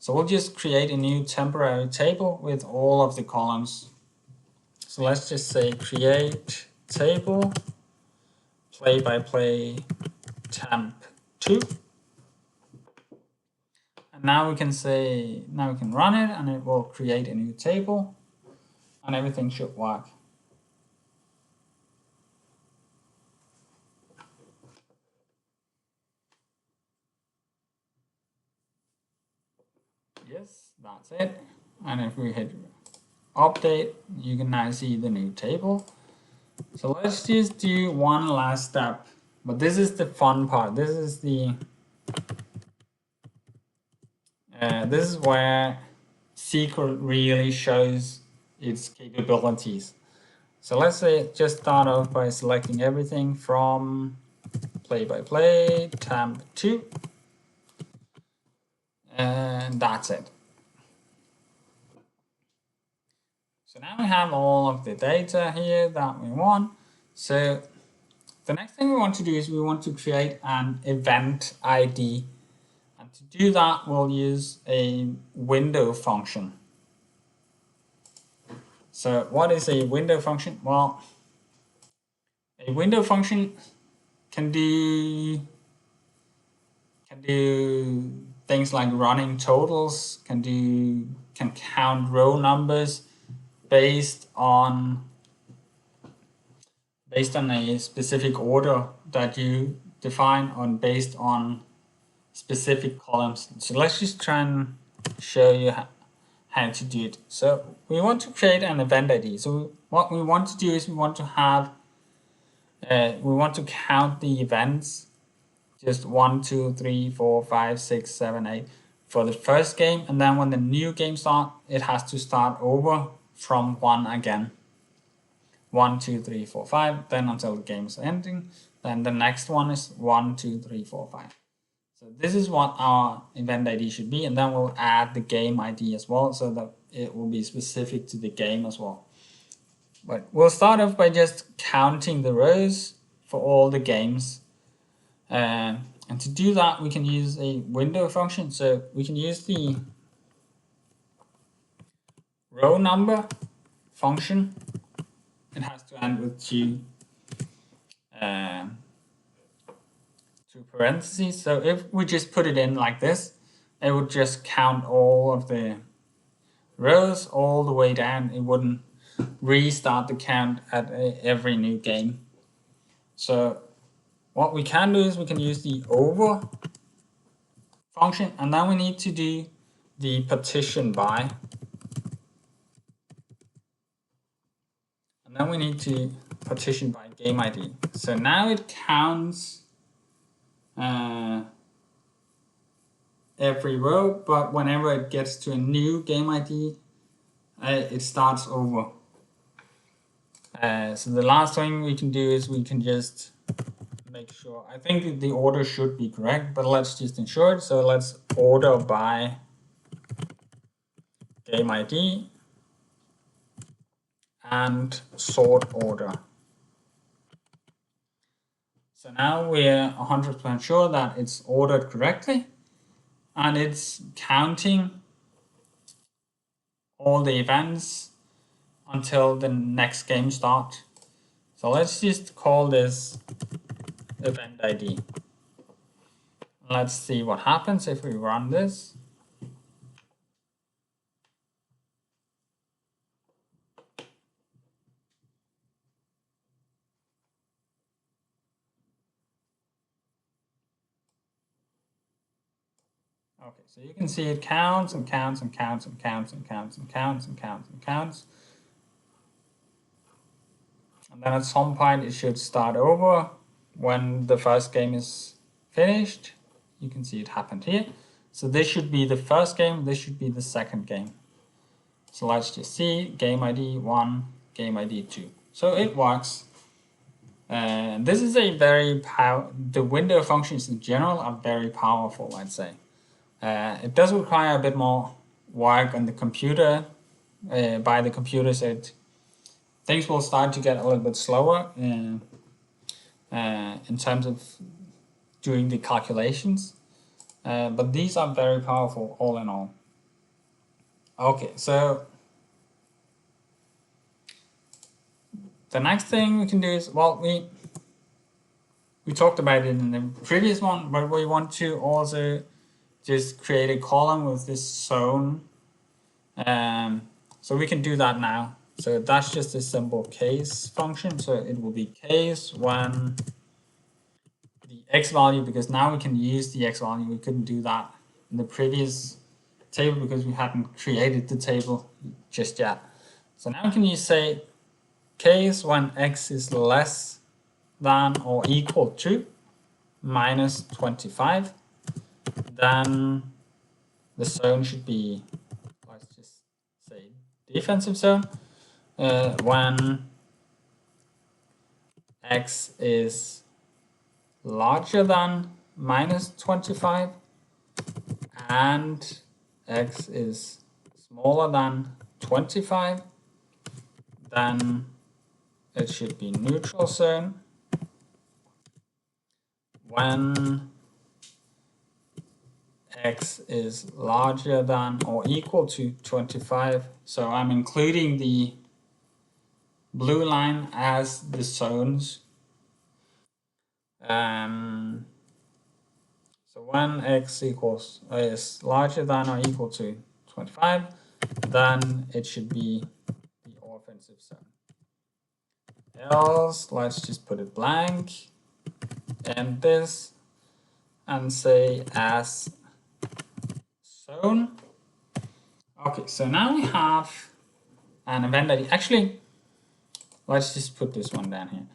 So we'll just create a new temporary table with all of the columns. So let's just say create table play-by-play temp2. And now we can say, now we can run it and it will create a new table and everything should work. Yes, that's it. And if we hit update, you can now see the new table. So let's just do one last step. But this is the fun part. This is the this is where SQL really shows its capabilities. So let's say just start off by selecting everything from play-by-play temp2, and that's it. So now we have all of the data here that we want. So the next thing we want to do is we want to create an event ID. And to do that, we'll use a window function. So what is a window function? Well, a window function can do things like running totals, can count row numbers based on a specific order that you define on based on specific columns. So let's just try and show you how to do it. So we want to create an event ID. So what we want to do is we want to have we want to count the events, just 1, 2, 3, 4, 5, 6, 7, 8 for the first game, and then when the new game starts, it has to start over from 1 again. 1, 2, 3, 4, 5, then until the game is ending. Then the next one is 1, 2, 3, 4, 5. So this is what our event ID should be, and then we'll add the game ID as well, so that it will be specific to the game as well. But we'll start off by just counting the rows for all the games. And to do that, we can use a window function. So we can use the row number function. It has to end with two parentheses. So if we just put it in like this, it would just count all of the rows all the way down. It wouldn't restart the count at every new game. So what we can do is we can use the over function, and then we need to do the partition by. And then we need to partition by game ID. So now it counts every row, but whenever it gets to a new game ID, it starts over. So the last thing we can do is we can just make sure. I think the order should be correct, but let's just ensure it. So let's order by game ID and sort order. So now we're 100% sure that it's ordered correctly and it's counting all the events until the next game starts. So let's just call this event ID. Let's see what happens if we run this. Okay, so you can see it counts and counts and counts and counts and counts and counts and counts and counts. And then at some point it should start over when the first game is finished. You can see it happened here. So this should be the first game, this should be the second game. So let's just see game ID 1, game ID 2. So it works. And this is a very the window functions in general are very powerful, I'd say. It does require a bit more work on the computer, by the computer, so things will start to get a little bit slower in terms of doing the calculations. But these are very powerful all in all. Okay, so the next thing we can do is, well, we talked about it in the previous one, but we want to also just create a column with this zone. So we can do that now. So that's just a simple case function. So it will be case when the x value, because now we can use the x value. We couldn't do that in the previous table because we hadn't created the table just yet. So now we can use, say, case when x is less than or equal to minus 25. Then the zone should be, let's just say, defensive zone. When x is larger than minus 25 and x is smaller than 25, then it should be neutral zone. When x is larger than or equal to 25, so I'm including the blue line as the zones. So when x is larger than or equal to 25, then it should be the offensive zone. Else, let's just put it blank and this and say as zone. Okay, so now we have an event ID. Actually, let's just put this one down here.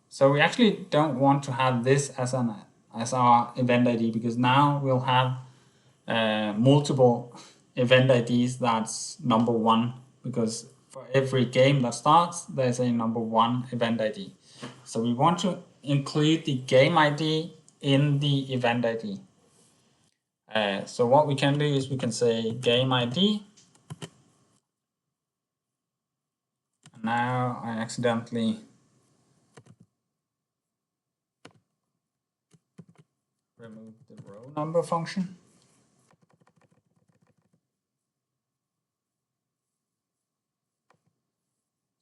So we actually don't want to have this as our event ID, because now we'll have multiple event IDs that's number 1, because for every game that starts there's a number 1 event ID. So we want to include the game ID in the event ID. So what we can do is we can say game ID. And now I accidentally remove the row number function.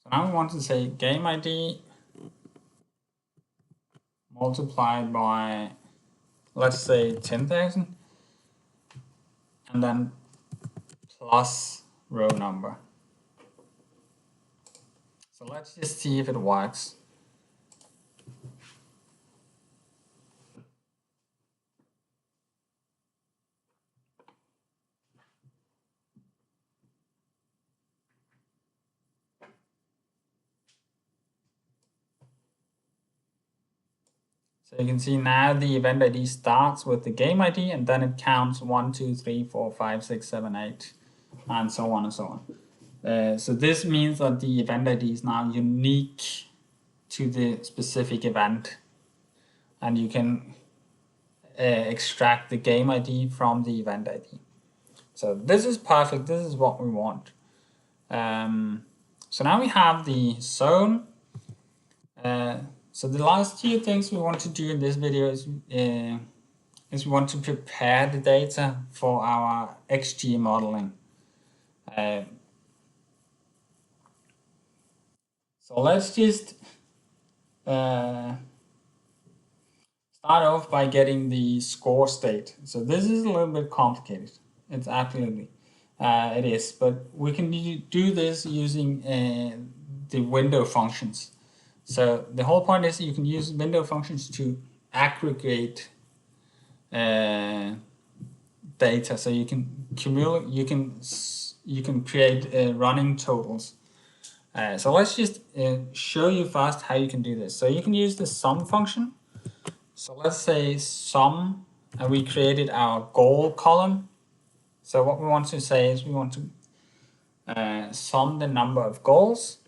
So now we want to say game ID multiplied by, let's say, 10,000, and then plus row number. So let's just see if it works. So you can see now the event ID starts with the game ID, and then it counts 1, 2, 3, 4, 5, 6, 7, 8, and so on and so on. So this means that the event ID is now unique to the specific event, and you can extract the game ID from the event ID. So this is perfect. This is what we want. So now we have the zone. So the last two things we want to do in this video is we want to prepare the data for our XG modeling. So let's just start off by getting the score state. So this is a little bit complicated. It's absolutely, it is, but we can do this using the window functions. So the whole point is you can use window functions to aggregate data. So you can cumulate, you can create running totals. So let's just show you first how you can do this. So you can use the sum function. So let's say sum, and we created our goal column. So what we want to say is we want to sum the number of goals,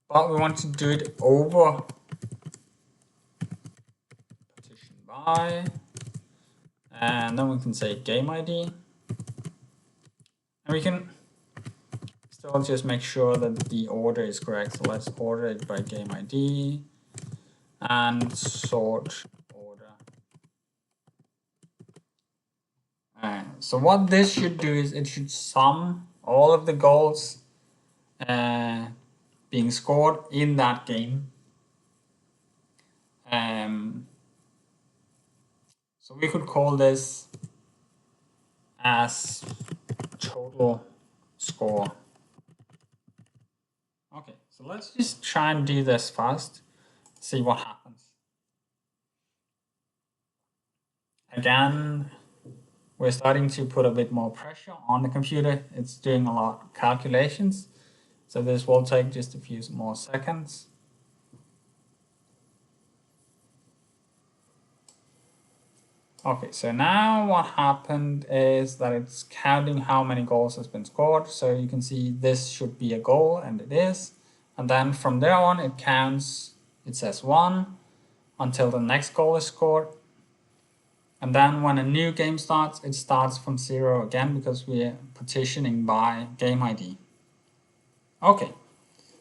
but we want to do it over partition by, and then we can say game ID, and we can still just make sure that the order is correct. So let's order it by game ID and sort order. So what this should do is it should sum all of the goals being scored in that game. So we could call this as total score. Okay, so let's just try and do this first, see what happens. Again, we're starting to put a bit more pressure on the computer. It's doing a lot of calculations. So this will take just a few more seconds. Okay, so now what happened is that it's counting how many goals has been scored. So you can see this should be a goal, and it is. And then from there on, it counts, it says 1 until the next goal is scored. And then when a new game starts, it starts from 0 again because we're partitioning by game ID. Okay,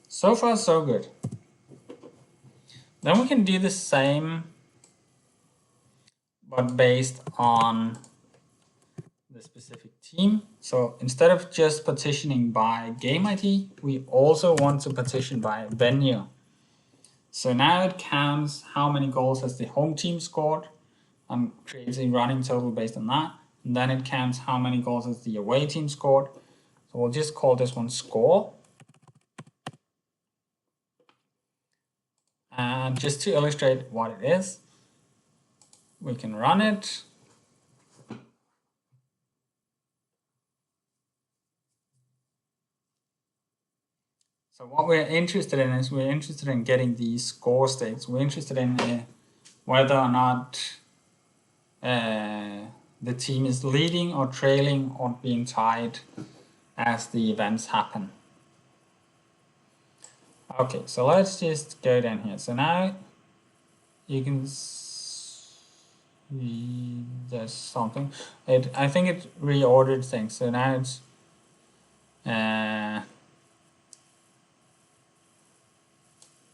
so far so good. Then we can do the same, but based on the specific team. So instead of just partitioning by game ID, we also want to partition by venue. So now it counts how many goals has the home team scored and creates a running total based on that. And then it counts how many goals has the away team scored. So we'll just call this one score. And just to illustrate what it is, we can run it. So what we're interested in is we're interested in getting these score states. We're interested in whether or not the team is leading or trailing or being tied as the events happen. Okay, so let's just go down here. So now you can see there's something. I think it reordered things. So now it's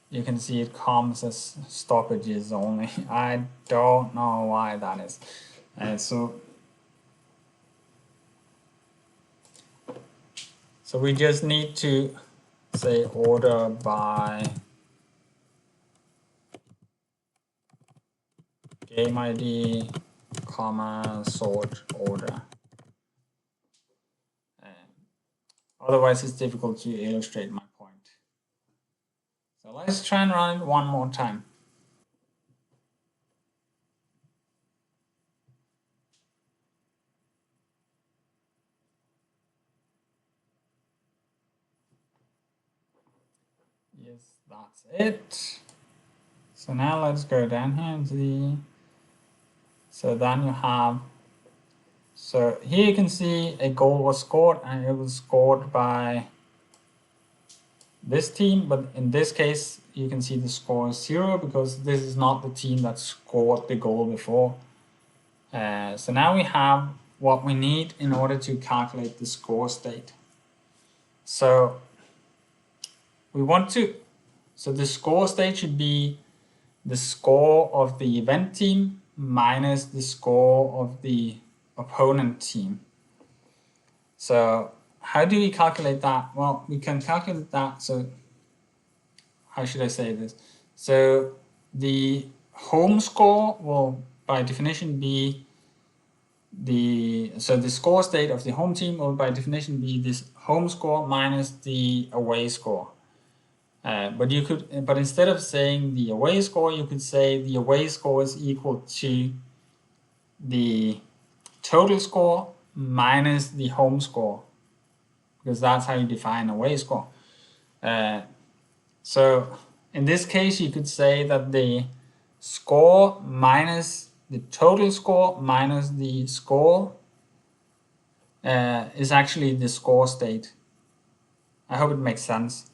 you can see it comes as stoppages only. I don't know why that is. So we just need to say order by game ID, comma, sort order. Otherwise it's difficult to illustrate my point. So let's try and run it one more time. Yes, that's it. So now let's go down here and see. So then you have, so here you can see a goal was scored, and it was scored by this team, but in this case you can see the score is 0 because this is not the team that scored the goal before. So now we have what we need in order to calculate the score state. So we want to, so the score state should be the score of the event team minus the score of the opponent team. So how do we calculate that? Well, we can calculate that. So how should I say this? So the home score will by definition be the score state of the home team will by definition be this home score minus the away score. But instead of saying the away score, you could say the away score is equal to the total score minus the home score, because that's how you define away score. So in this case, you could say that the score minus the total score minus the score is actually the score state. I hope it makes sense.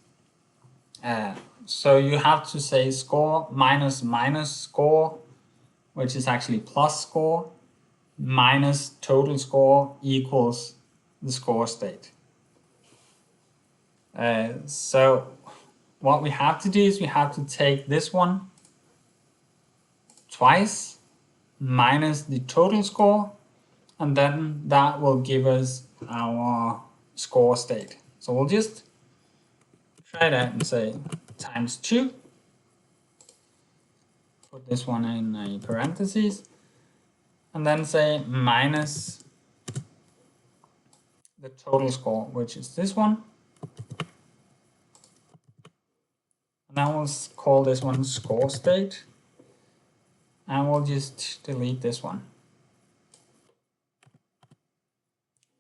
So you have to say score minus score, which is actually plus score, minus total score equals the score state. So what we have to do is we have to take this one twice minus the total score, and then that will give us our score state. So we'll just try that and say times 2. Put this one in a parentheses, and then say minus the total score, which is this one. And now we'll call this one score state, and we'll just delete this one.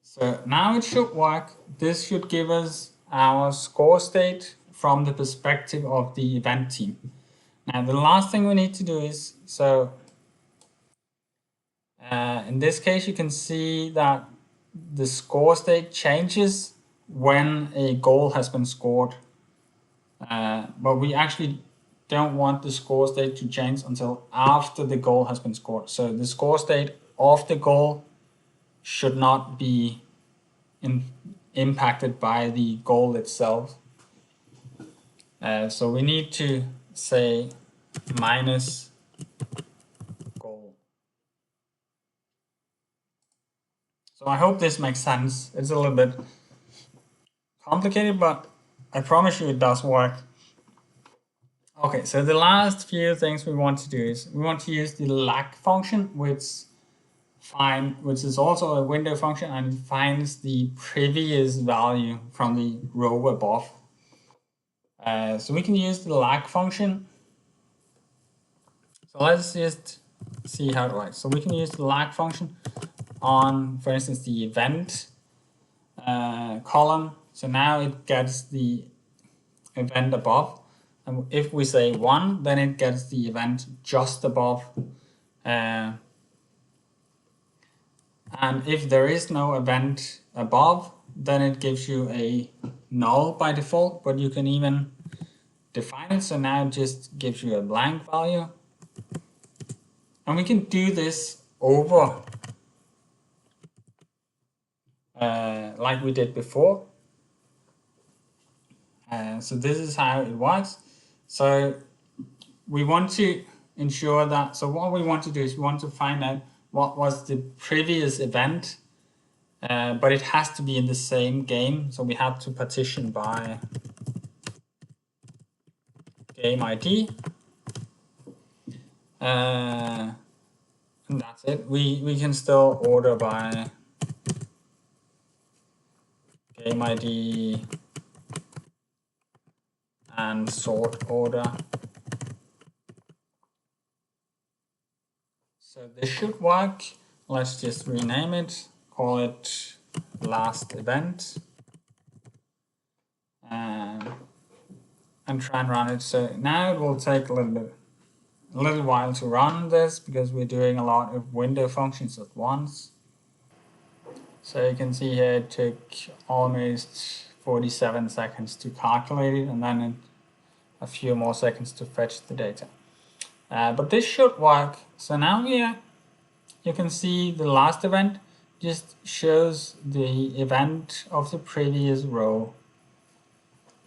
So now it should work. This should give us our score state from the perspective of the event team. Now the last thing we need to do is, in this case you can see that the score state changes when a goal has been scored. But we actually don't want the score state to change until after the goal has been scored. So the score state of the goal should not be impacted by the goal itself. So we need to say minus goal. So I hope this makes sense. It's a little bit complicated, but I promise you it does work. Okay, so the last few things we want to do is we want to use the lag function, which is also a window function, and finds the previous value from the row above. So we can use the lag function. So let's just see how it works. So we can use the lag function on, for instance, the event column. So now it gets the event above. And if we say 1, then it gets the event just above. And if there is no event above, then it gives you a null by default, but you can even define it. So now it just gives you a blank value. And we can do this over like we did before. So this is how it works. So we want to ensure that, so what we want to do is we want to find out what was the previous event, but it has to be in the same game. So we have to partition by game ID. And that's it. We can still order by game ID and sort order. So this should work. Let's just rename it, call it last event, and try and run it. So now it will take a little while to run this because we're doing a lot of window functions at once. So you can see here it took almost 47 seconds to calculate it, and then a few more seconds to fetch the data. But this should work. So now here you can see the last event just shows the event of the previous row.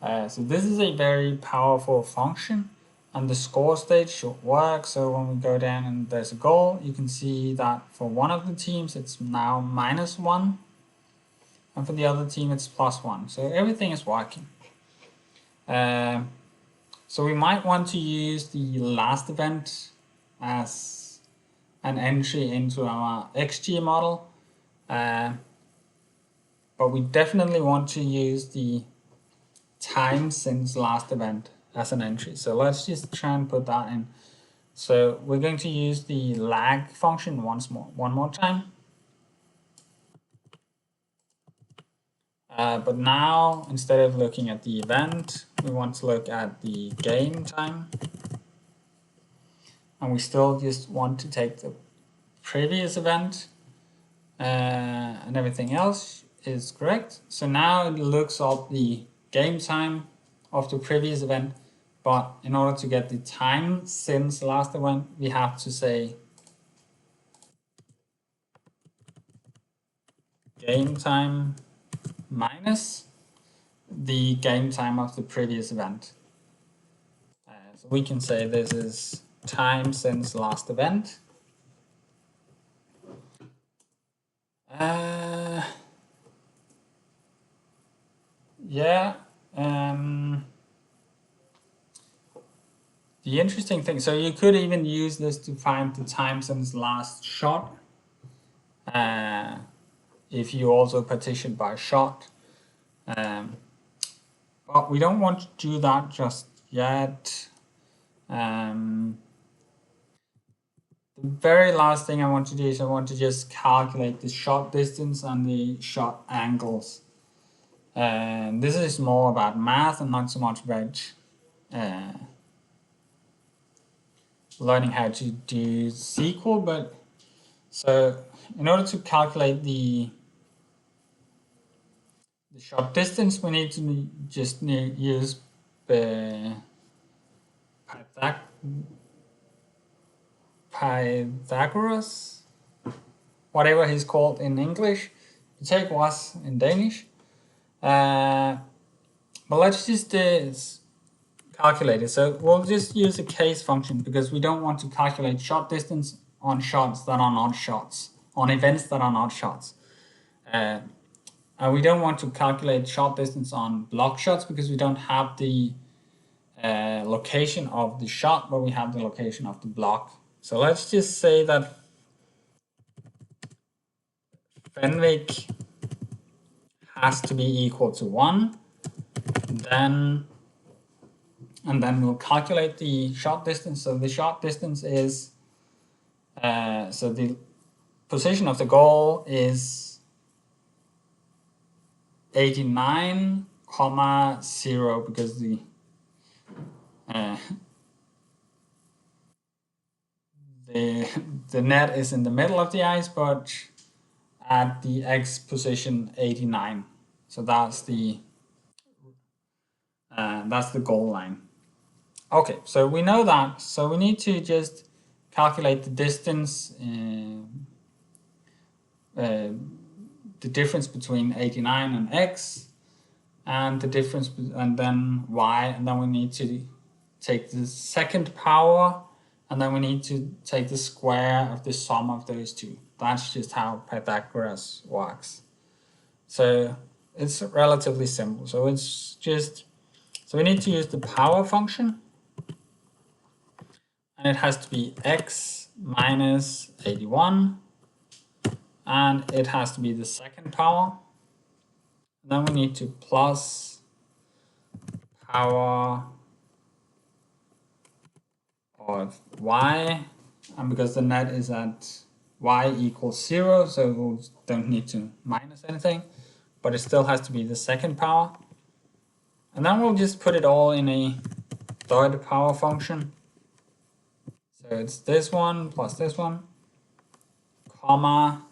So this is a very powerful function, and the score state should work. So when we go down and there's a goal, you can see that for one of the teams it's now -1, and for the other team it's +1. So everything is working. So we might want to use the last event as an entry into our XG model, but we definitely want to use the time since last event as an entry. So let's just try and put that in. So we're going to use the lag function one more time. But now, instead of looking at the event, we want to look at the game time. And we still just want to take the previous event, and everything else is correct. So now it looks up the game time of the previous event, but in order to get the time since last event, we have to say game time minus the game time of the previous event. So we can say this is time since last event. The interesting thing, so you could even use this to find the time since last shot, if you also partition by shot. But we don't want to do that just yet. The very last thing I want to do is I want to just calculate the shot distance and the shot angles. And this is more about math and not so much about learning how to do SQL. But so in order to calculate the shot distance, we need to just use Pythagoras, whatever he's called in English. Take was in Danish. But let's just calculate it. So we'll just use a case function because we don't want to calculate shot distance on shots that are not shots, on events that are not shots. And we don't want to calculate shot distance on block shots because we don't have the location of the shot, but we have the location of the block. So let's just say that Fenwick has to be equal to 1, and then we'll calculate the shot distance. So the shot distance is, so the position of the goal is 89,0 because the net is in the middle of the ice, but at the X position 89. So that's the goal line. Okay, so we know that. So we need to just calculate the distance, the difference between 89 and X, and the difference, and then Y, and then we need to take the second power, and then we need to take the square of the sum of those two. That's just how Pythagoras works. So it's relatively simple. So it's just, so we need to use the power function, and it has to be X minus 81, and it has to be the second power. Then we need to plus power of Y, and because the net is at Y equals 0, so we don't need to minus anything, but it still has to be the second power. And then we'll just put it all in a third power function. So it's this one plus this one, comma,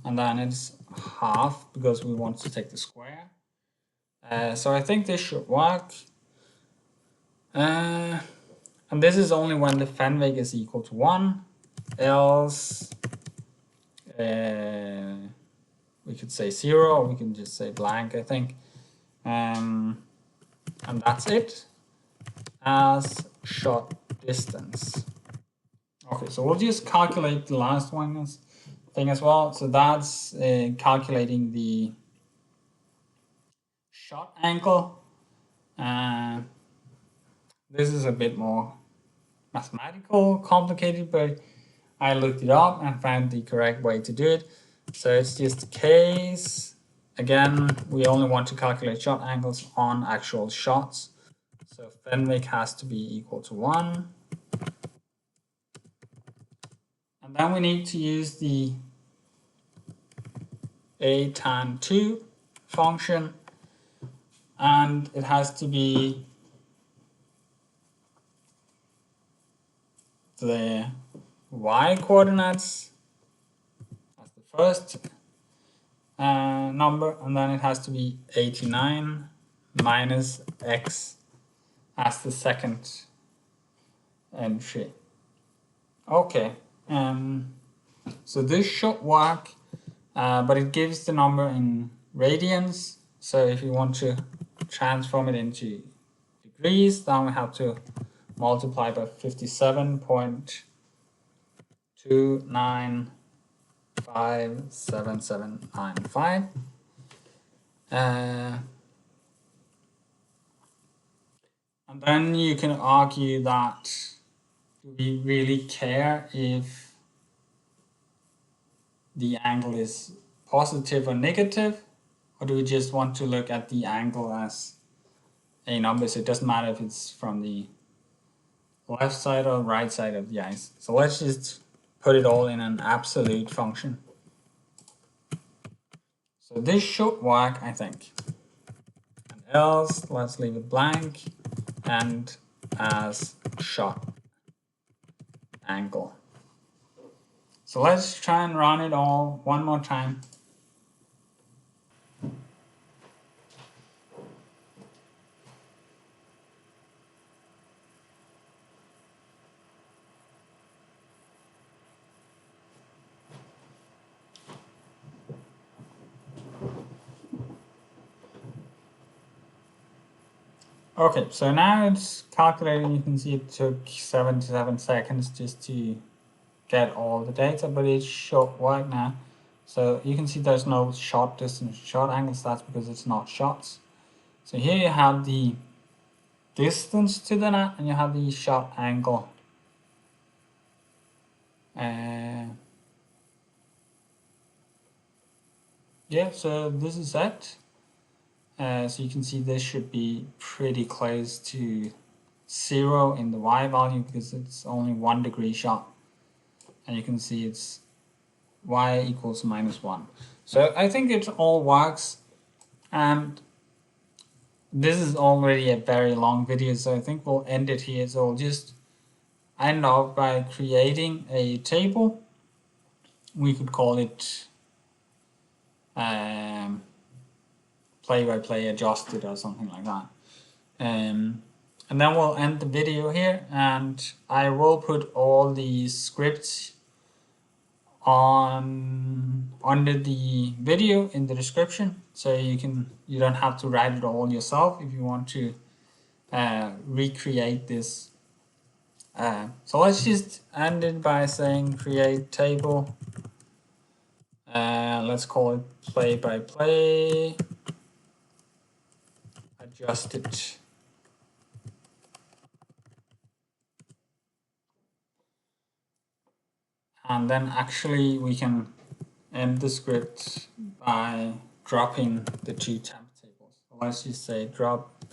and then it's half because we want to take the square. So I think this should work. And this is only when the Fenwick is equal to 1, else we could say 0, or we can just say blank, I think. And that's it as shot distance. Okay, so we'll just calculate the last one thing as well. So that's calculating the shot angle. This is a bit more mathematical, complicated, but I looked it up and found the correct way to do it. So it's just a case. Again, we only want to calculate shot angles on actual shots. So Fenwick has to be equal to 1. And then we need to use the a tan 2 function, and it has to be the y coordinates as the first number, and then it has to be 89 minus x as the second entry. Okay, so this should work, but it gives the number in radians. So if you want to transform it into degrees, then we have to multiply by 57.2957795. And then you can argue that, do we really care if the angle is positive or negative, or do we just want to look at the angle as a number? So it doesn't matter if it's from the left side or right side of the ice. So let's just put it all in an absolute function. So this should work, I think. And else, let's leave it blank and as shot angle. So let's try and run it all one more time. Okay, so now it's calculating. You can see it took 77 seconds just to get all the data, but it should work now. So you can see there's no shot distance, shot angles. That's because it's not shots. So here you have the distance to the net and you have the shot angle. Yeah, so this is it. So you can see this should be pretty close to 0 in the y value because it's only 1 degree shot. And you can see it's y equals -1. So I think it all works. And this is already a very long video, so I think we'll end it here. So we'll just end off by creating a table. We could call it play-by-play adjusted or something like that. And then we'll end the video here, and I will put all the scripts under the video in the description, so you don't have to write it all yourself if you want to recreate this. So let's just end it by saying create table. Let's call it play-by-play adjusted. And then actually we can end the script by dropping the 2 temp tables. So let's just say drop.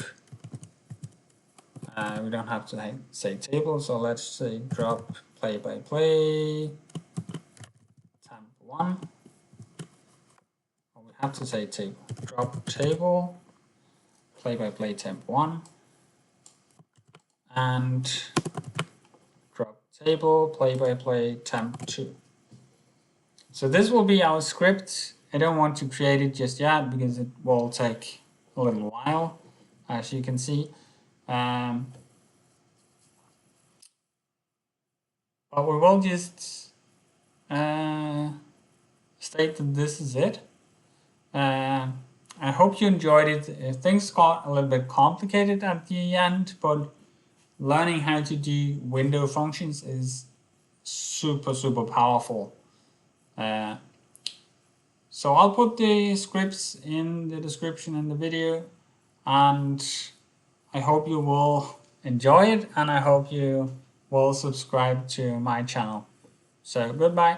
We don't have to say table, so let's say drop play-by-play temp 1. Or we have to say table. Drop table play-by-play temp 1 and drop table play-by-play temp 2. So this will be our script. I don't want to create it just yet because it will take a little while, as you can see. But we will just state that this is it. I hope you enjoyed it. Things got a little bit complicated at the end, but learning how to do window functions is super powerful. So I'll put the scripts in the description in the video, and I hope you will enjoy it, and I hope you will subscribe to my channel. So goodbye.